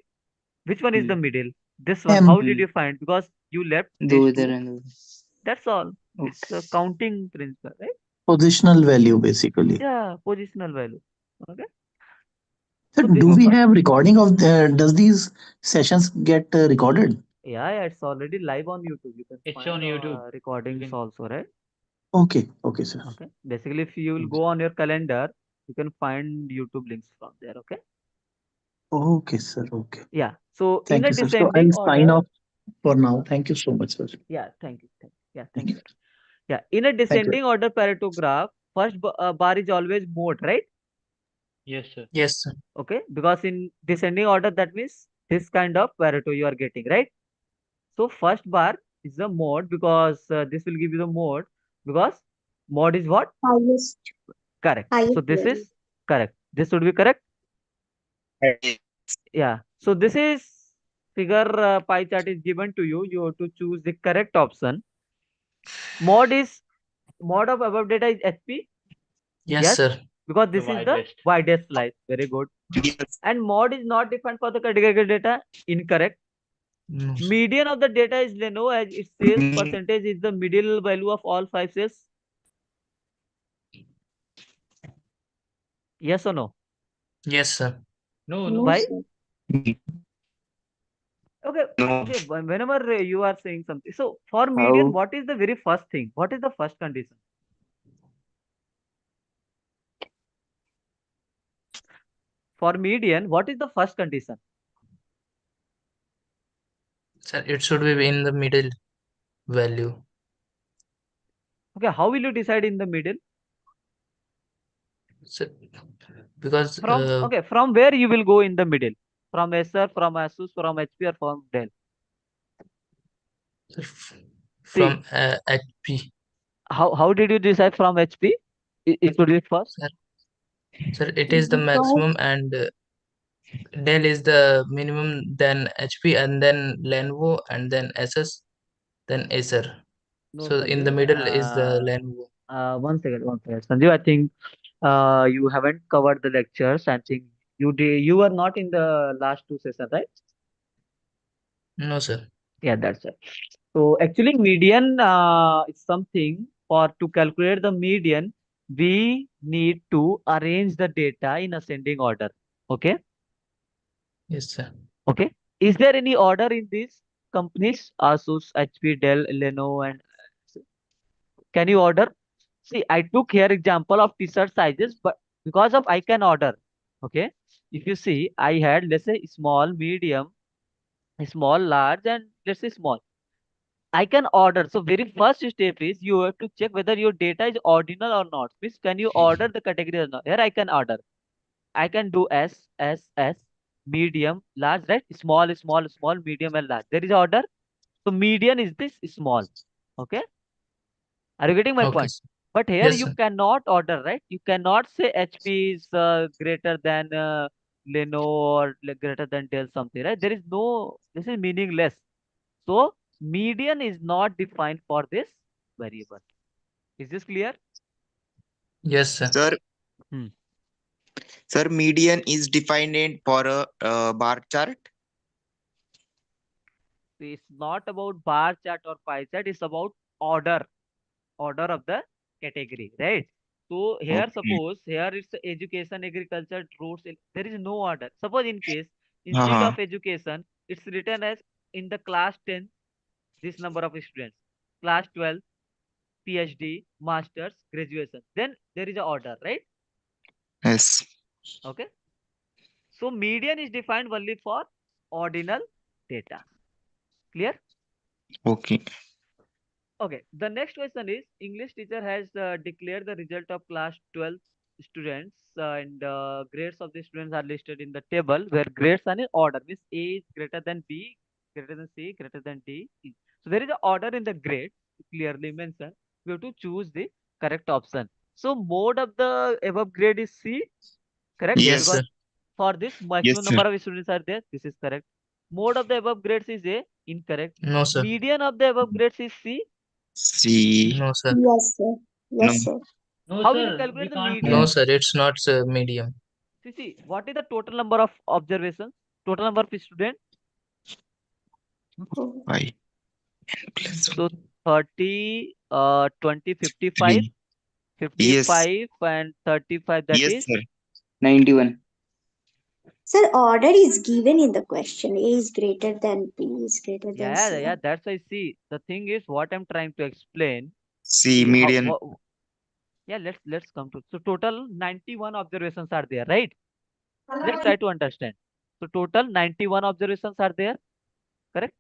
which one is the middle? This one. M. How did you find? Because you left दो these इधर two. and दो That's all. It's a counting principle, right? Positional value, basically. Yeah, positional value. Okay. Sir, So this do we one, have recording of does these sessions get recorded? yeah, it's already live on YouTube. You can It's find on YouTube. recordings You can- also, right? Okay, sir. Okay. Basically, if you will go on your calendar, you can find YouTube links from there. Okay. Okay, sir. Okay. Yeah. So in Thank a you, sir. So descending I'll sign order. off for now. Thank you so much, sir. Yeah. Thank you. Yeah. Thank you. Yeah. In a descending order Pareto graph, first bar is always mode, right? Yes, sir. Yes, sir. Okay. Because in descending order, that means this kind of Pareto you are getting, right? So first bar is the mode because this will give you the mode because mode is what? Highest. Correct. Highest So this value. is correct. This would be correct. Yeah. So this is figure pie chart is given to you. You have to choose the correct option. Mode of above data is HP. Yes, sir. Because The this is the widest. widest slice. Very good. And mode is not defined for the categorical data. Incorrect. No, sir. Median of the data is Leno as it says percentage is the middle value of all 5 cells. Yes or no? Yes, sir. No, No, no. Why? sir. Okay. No. Okay. Whenever you are saying something. So for median, how what is the very first thing? What is the first condition? For median, what is the first condition? Sir, it should be in the middle value. Okay. How will you decide in the middle? Sir, because From where you will go in the middle? From Acer, from Asus, from HP, or from Dell? from HP. How did you decide from HP? It should be first. Sir, it is the maximum and Dell is the minimum, then HP, and then Lenovo, and then Asus, then Acer. No, So in the Sanjeev. middle is the Lenovo. One second. Sanjeev, I think you haven't covered the lectures. I think you were not in the last two sessions, right? No, sir. Yeah, that's it. So actually, median is something to calculate the median, we need to arrange the data in ascending order. Okay. Yes, sir. Okay. Is there any order in these companies? Asus, HP, Dell, Lenovo, and can you order? See, I took here example of t-shirt sizes, but because of I can order. Okay. If you see, I had, let's say, small, medium, small, large, and let's say small. I can order. So very first step is you have to check whether your data is ordinal or not. Means can you order the category or not? Here I can order. I can do S, medium, large, right? Small, medium, and large. There is order. So median is this small. Okay. Are you getting my Okay, point? sir. But here Yes, you sir. cannot order, right? You cannot say HP is greater than Lenovo or greater than Dell something, right? There is no, this is meaningless. So median is not defined for this variable. Is this clear? Yes, sir. Sir, Hmm. sir, median is defined for a bar chart. So it's not about bar chart or pie chart. It's about order of the category, right? So here, Okay. suppose here it's education, agriculture, roads. There is no order. Suppose in case instead Uh-huh. of education, it's written as in the class 10, this number of students, class 12, PhD, masters, graduation. Then there is a order, right? Yes. Okay. So median is defined only for ordinal data. Clear? Okay. Okay, the next question is English teacher has declared the result of class 12 students and grades of the students are listed in the table where grades are in order, means A is greater than B, greater than C, greater than D. E. So there is an order in the grade clearly mentioned. We have to choose the correct option. So mode of the above grade is C, correct? Yes. Yes, sir. Because for this Yes, maximum sir. number of students are there, this is correct. Mode of the above grades is A, incorrect. No, sir. Median of the above grades is C. C. No, sir. Yes, sir. No. Yes, sir. No, How will you sir, we calculate the can't median? No, No. sir. It's not medium. See, what is the total number of observations? Total number of students? Oh, Pi. N plus So 30, 20, 55, three. Yes. 55 and 35, that Yes, is? sir. 91. sir, order is given in the question. A is greater than B is greater than Yeah, C. yeah, that's I see. The thing is what I'm trying to explain. C See how, median. yeah, let's come to. So total 91 observations are there, right? Let's try to understand. So total 91 observations are there, correct?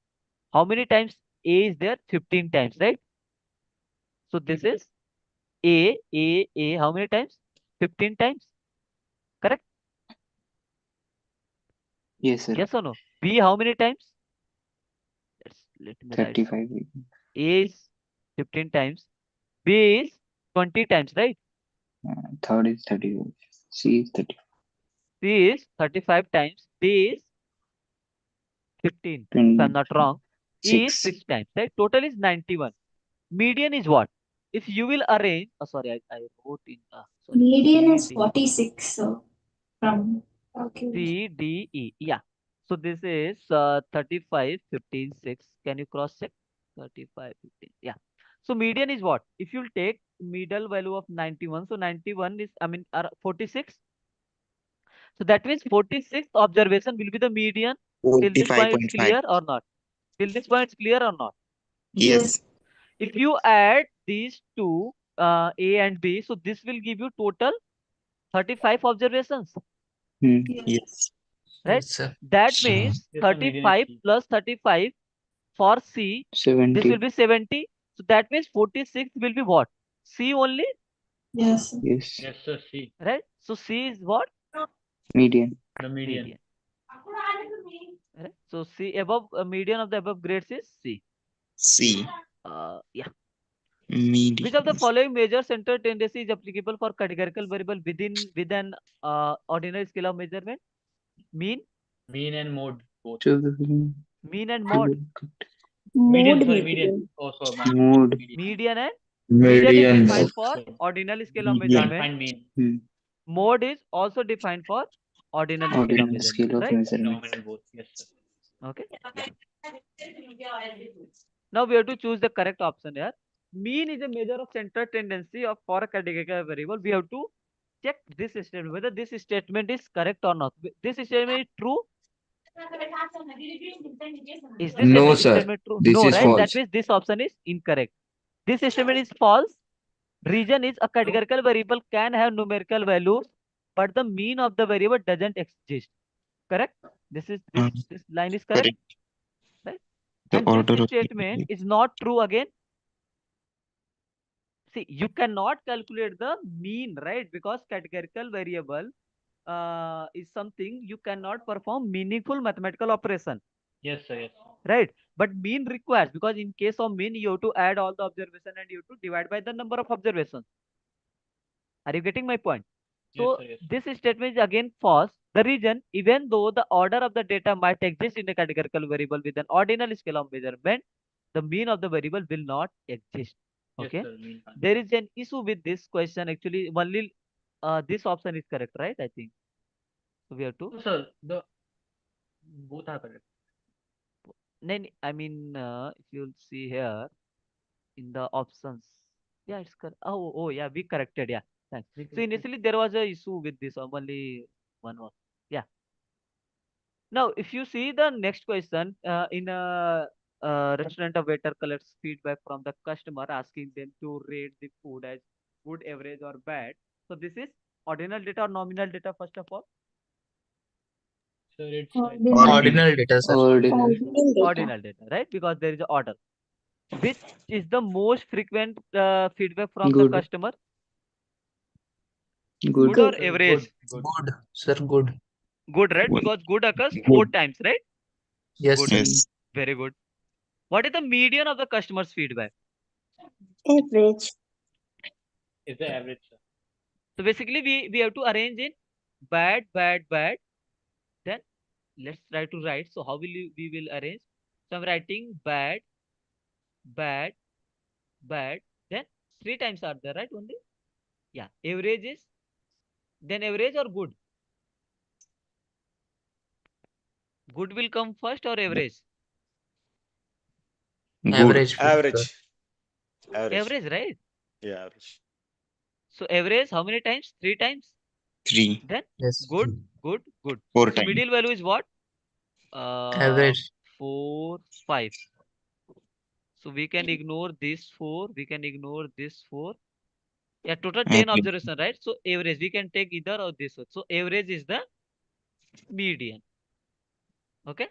How many times A is there? 15 times, right? So this is A, how many times? 15 times, correct? Yes, sir. Yes or no? B, how many times? Let me write down. 35. A is 15 times. B is 20 times, right? Third is 30. C is 30. C is 35 times. D is 15, if I'm not wrong. E is 26. 6 times, right? Total is 91. Median is what? If you will arrange, sorry, I wrote in, sorry. Median C, is D, 46. So from okay. C, D, E. Yeah. So this is 35, 15, 6. Can you cross check? 35, 15. Yeah. So median is what? If you'll take middle value of 91, so 91 is, 46. So that means 46th observation will be the median. Till this point it's 45.5. clear or not? Till this point it's clear or not? Yes. If you add these two, A and B, so this will give you total 35 observations, Yes. right? Yes, sir. That means Yes, sir, median is 35 C. plus 35 for C, this will 70. be 70. So that means 46 will be what? C only, Yes. Yes. Yes, sir, C. right? So C is what? Median. The median. Median. Right? So C above, median of the above grades is C. C. Yeah. Median. Which of the following major center tendency is applicable for categorical variable with an ordinary scale of measurement? Mean, Mean and mode both. mean and mode. Median, Mode sorry, median. median. Oh, sorry, my bad. Mode. Median. Median and median is Median. defined for ordinal scale of We can't measurement. find mean. Mode is also defined for ordinal scale of Ordinal measurement, scale of right? measurement. Nominal both. Yes, sir. Okay. Now we have to choose the correct option here. Mean is a measure of center tendency of for a categorical variable. We have to check this statement, whether this statement is correct or not. This statement is true. Is this No, sir. statement true? This No, is right? false. That means this option is incorrect. This statement is false. Reason is a categorical variable can have numerical values, but the mean of the variable doesn't exist. Correct? This line is correct. Right? The And order this of statement is not true again. See, you cannot calculate the mean, right? Because categorical variable is something you cannot perform meaningful mathematical operation. Yes, sir. Yes. Right? But mean requires, because in case of mean, you have to add all the observation and you have to divide by the number of observations. Are you getting my point? Yes, So sir. Yes. this statement is again false. The reason, even though the order of the data might exist in a categorical variable with an ordinal scale of measurement, the mean of the variable will not exist. Yes, Okay. sir. Mean can't. There is an issue with this question. Actually, only this option is correct, right? I think. So we have to. No, sir. The both are correct. Then I mean, if you'll see here in the options, yeah, it's correct. Oh, yeah, we corrected. Yeah, thanks. We So corrected. initially there was a issue with this. Only one was. Yeah. Now, if you see the next question, in a restaurant, a waiter collects feedback from the customer asking them to rate the food as good, average, or bad. So this is ordinal data or nominal data, first of all? Sir, it's Ordinal data, sir. Ordinal. Ordinal data, right? Because there is an order. Which is the most frequent feedback from the Good. customer? Good. Good or average? good. Good, sir. Good. Good, right? Because good occurs 4 times, right? Yes, Good. sir. Yes. Very good. What is the median of the customer's feedback? Average. Is the average, sir. So basically, we have to arrange in bad, bad, bad. Then let's try to write. So how will we will arrange? So I'm writing bad, bad, bad. Then 3 times are there, right? Only. Yeah. Average is then average or good? Good will come first or average? Good. Average, sir. Average. Average. Average, right? Yeah, average. So average how many times? 3 times. 3. Then Yes. good, good, good. 4 So times. middle value is what? Average. 4, 5. So we can ignore this 4. We can ignore this 4. Yeah, total 10 Average. observation, right? So average, we can take either of this one. So average is the median. Okay.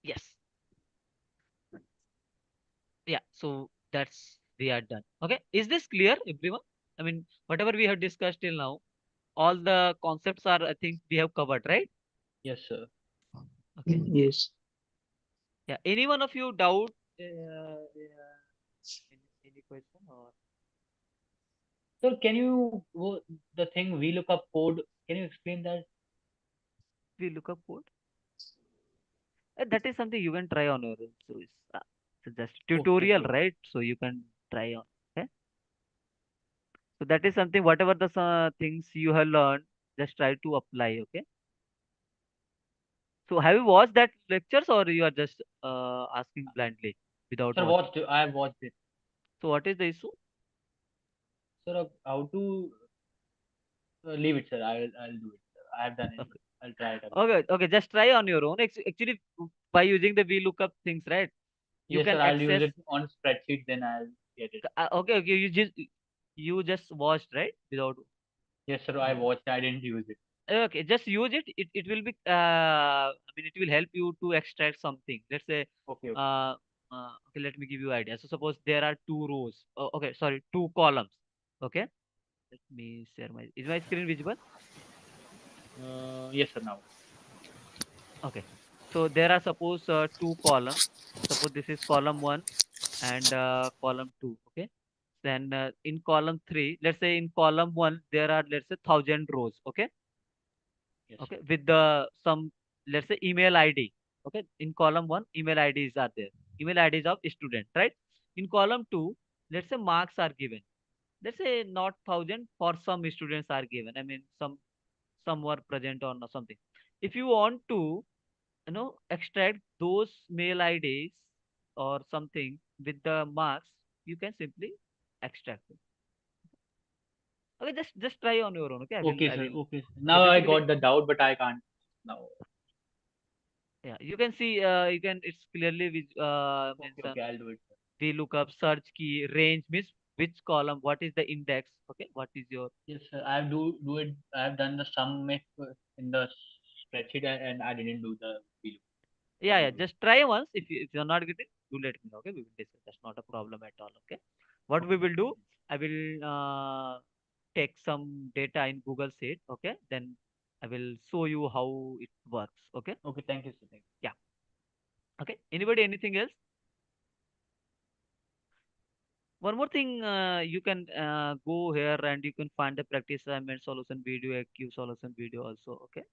Yes. Yeah. So that's we are done. Okay. Is this clear, everyone? I mean, whatever we have discussed till now, all the concepts are, I think, we have covered, right? Yes, sir. Okay. Yes. Yeah. Any one of you doubt? Any question or? Sir, can you the thing VLOOKUP code? Can you explain that? VLOOKUP code? That is something you can try on your own. So it's just tutorial, okay. right? So you can try on. Okay. So that is something, whatever the things you have learned, just try to apply. Okay. So have you watched that lectures or you are just asking blindly without Sir, watching? I have watched it. So what is the issue? Sir, how to leave it, sir. I'll do it, sir. I have done it. Okay. I'll try it. Okay. Just try on your own. Actually, by using the VLOOKUP things, right? You Yes, can sir. I'll use access. it on spreadsheet. Then I'll get it. Okay. You just watched, right? Without. Yes, sir. I watched. I didn't use it. Okay, just use it. It will be. I mean, it will help you to extract something. Let's say. Okay. Okay. Let me give you idea. So suppose there are 2 rows. Oh, okay. Sorry, 2 columns. Okay. Let me share my. Is my screen visible? Yes, sir. Now. Okay. So there are suppose 2 columns. Suppose this is column 1 and column 2. Okay. Then in column 3, let's say in column 1 there are, let's say, 1,000 rows. Okay. Yes. Okay, with the some, let's say, email ID. Okay, in column 1 email IDs are there, email IDs of student, right? In column 2, let's say marks are given, let's say not 1,000, for some students are given, I mean some were present or not, something. If you want to extract those mail IDs or something with the marks, you can simply extract it. Okay, just try on your own. Okay, Okay, I sir. will. Okay. Now I Basically, got the doubt, but I can't now. yeah, you can see, you can, it's clearly mentioned. Okay, I'll do it, sir. VLOOKUP, search key, range means which column, what is the index, okay, what is your. Yes, sir. I have do it. I have done the sum if in the spreadsheet and I didn't do the VLOOKUP. Yeah, just try once. If you're not getting, do let me know. Okay, we will discuss. That's not a problem at all. Okay, what we will do, I will take some data in Google Sheet. Okay, then I will show you how it works. Okay. Okay, thank you, sir. Thank you. Yeah. Okay. Anybody, anything else? One more thing, you can go here and you can find the practice assignment solution video, a Q solution video also. Okay.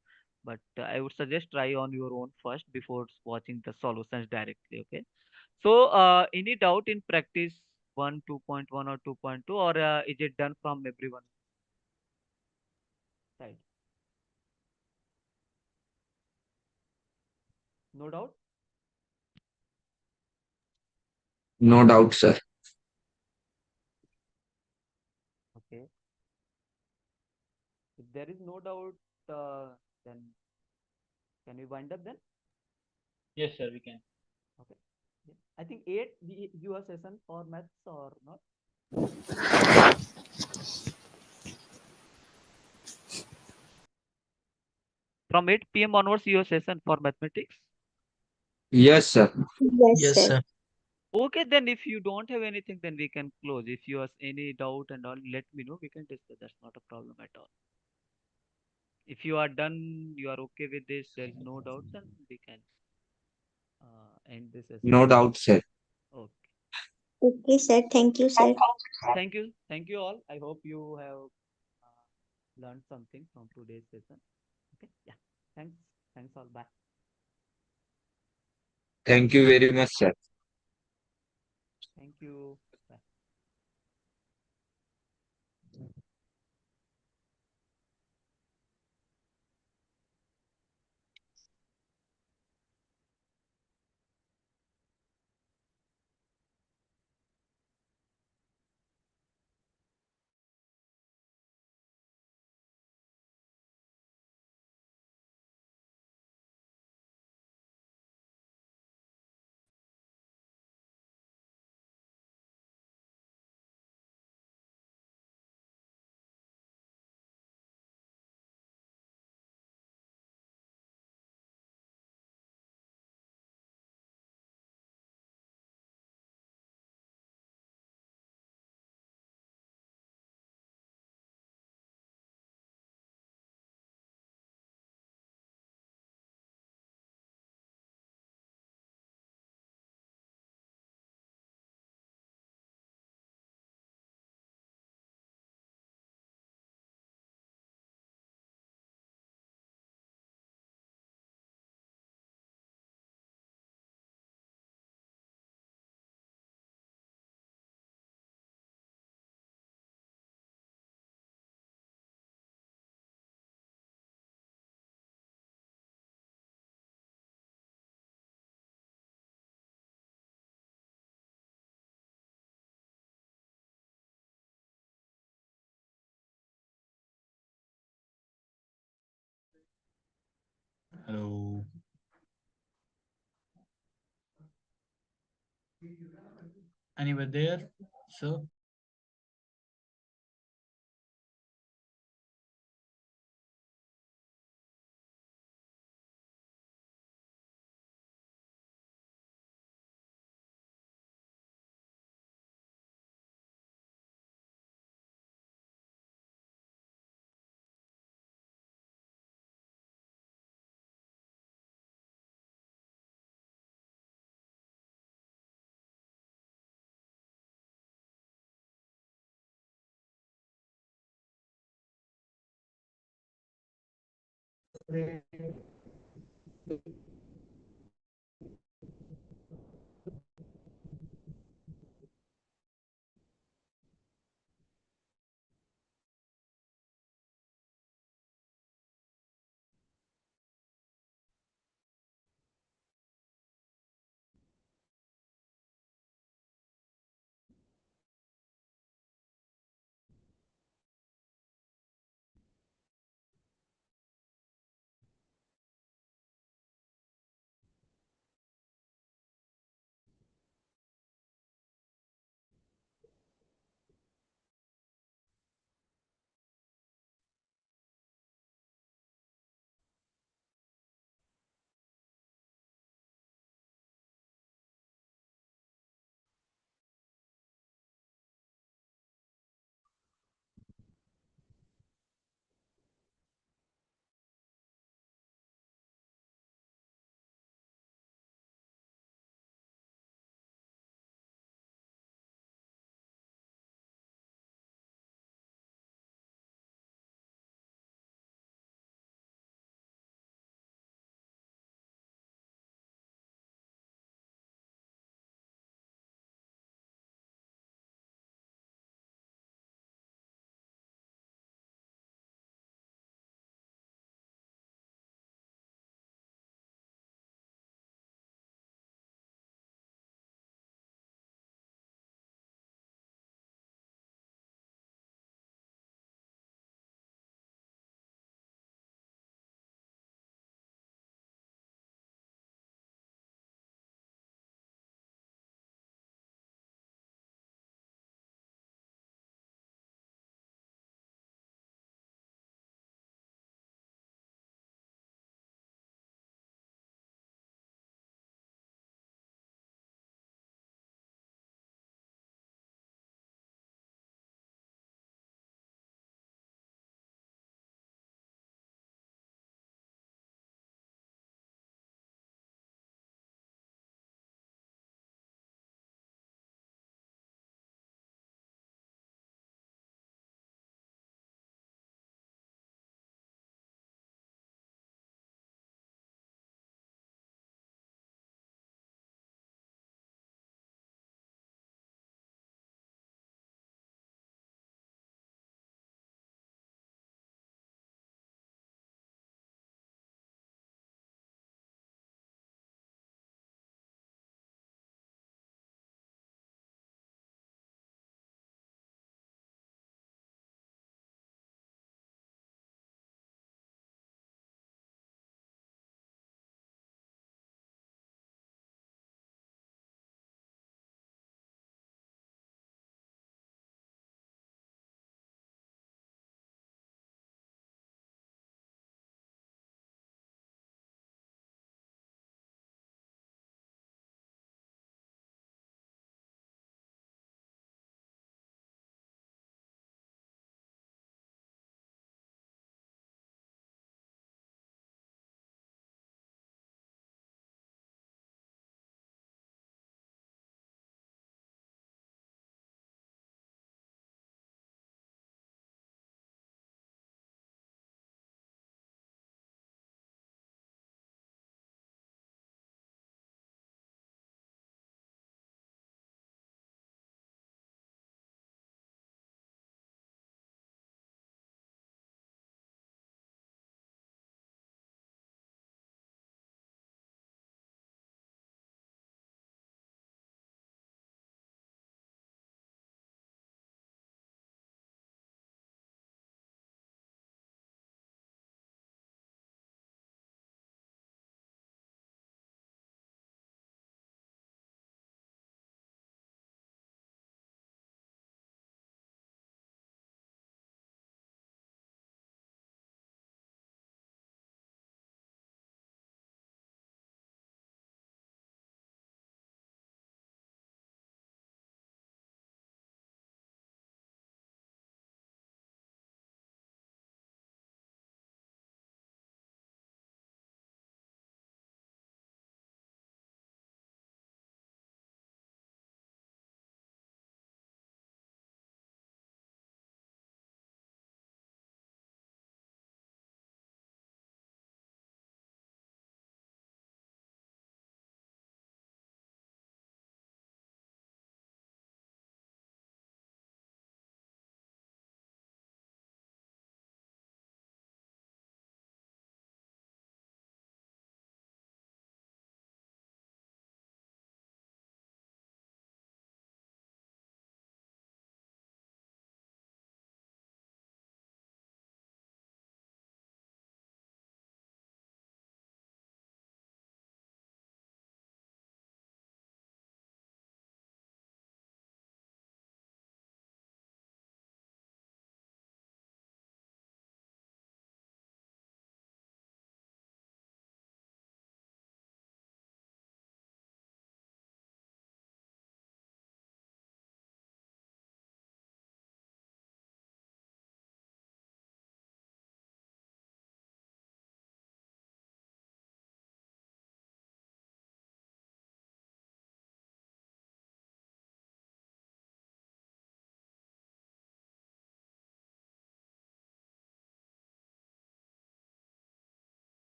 But I would suggest try on your own first before watching the solutions directly. Okay. So, any doubt in practice 1, 2.1 or 2.2, or is it done from everyone side? No doubt? No doubt, sir. Okay. If there is no doubt, then can we wind up then? Yes, sir, we can. Okay. Yeah. I think 8 your session for maths or not? From 8 p.m. onwards, your session for mathematics? Yes, sir. Yes, sir. Okay, then if you don't have anything, then we can close. If you have any doubt and all, let me know. We can discuss. That's not a problem at all. If you are done, you are okay with this, there is no doubt, then we can end this session. No doubt, sir. Okay. Okay, sir. Thank you, sir. Thank you. Thank you all. I hope you have learned something from today's session. Okay. Yeah. Thanks. Thanks all. Bye. Thank you very much, sir. Thank you. Bye. Hello. Anywhere there, sir?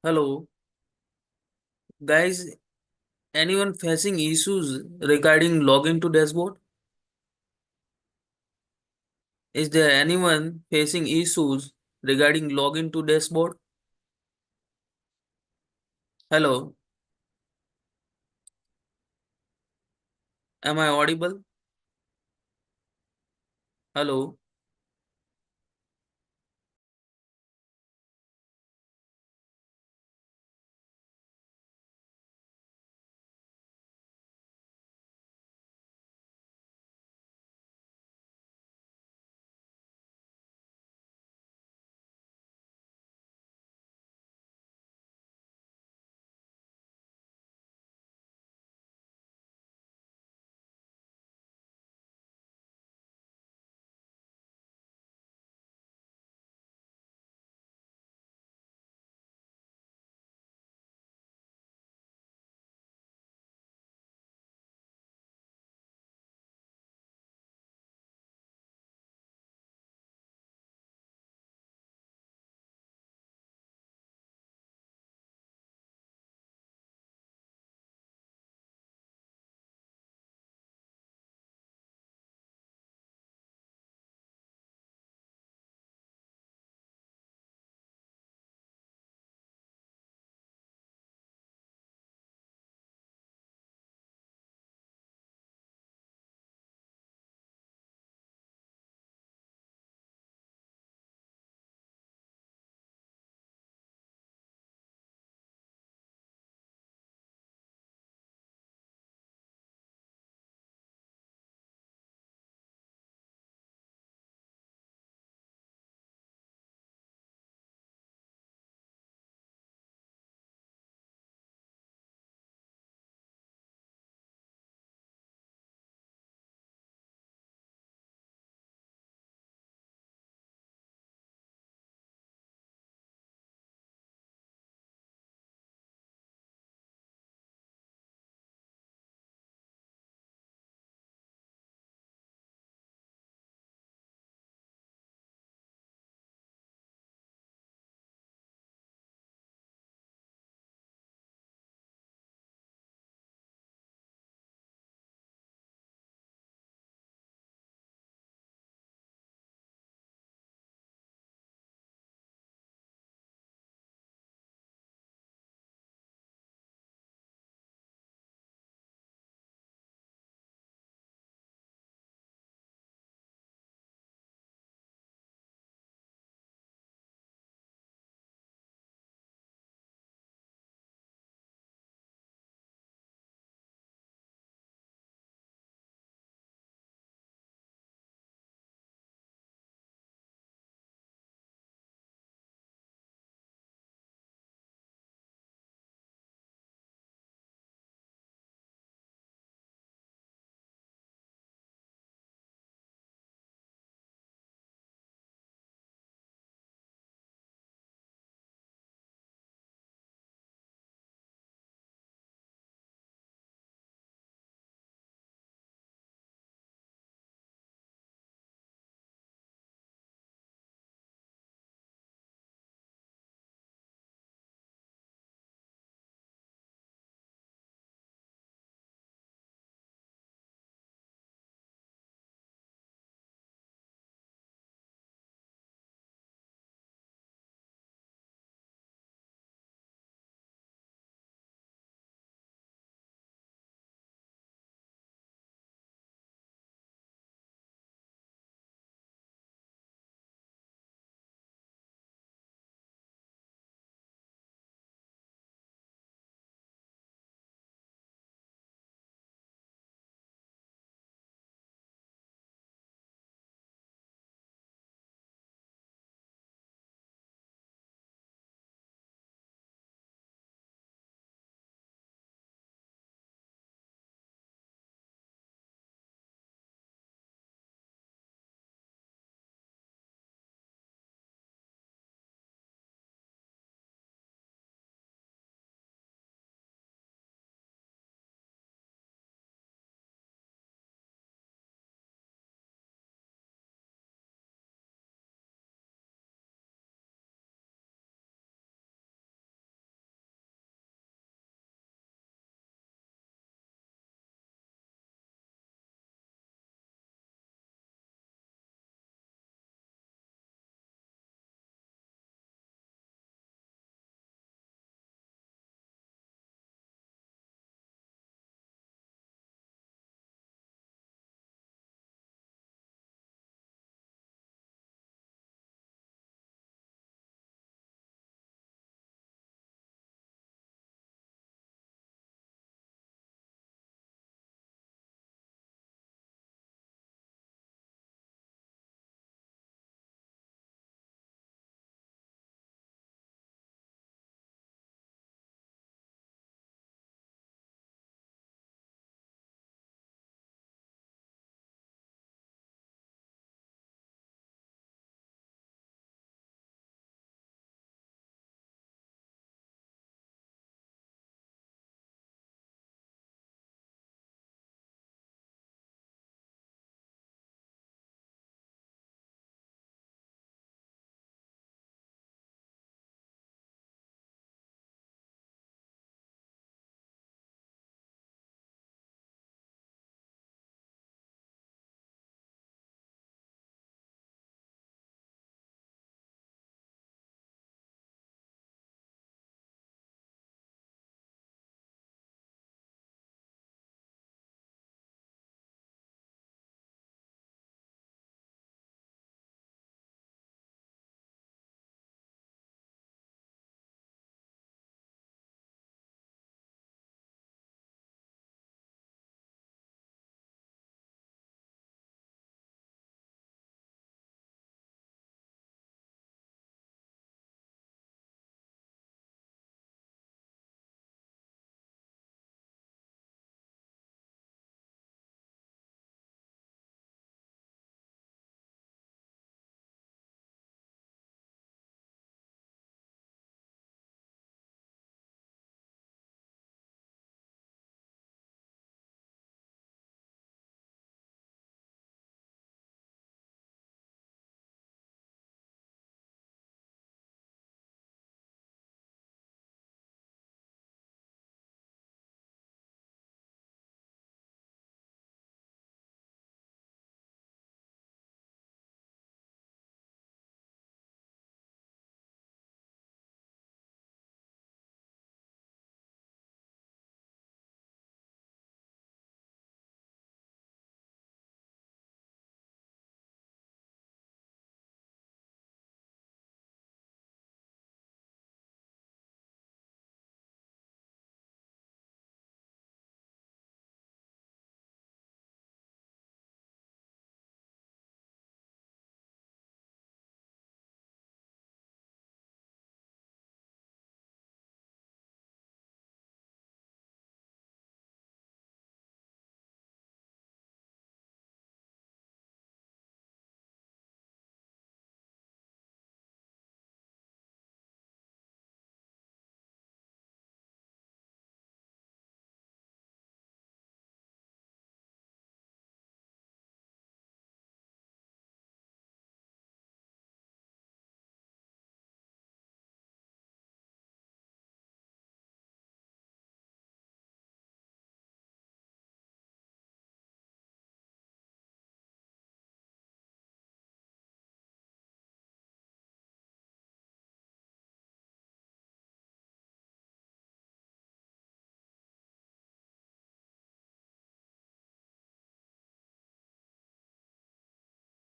Hello, guys. Anyone facing issues regarding login to dashboard? Is there anyone facing issues regarding login to dashboard? Hello, am I audible? Hello.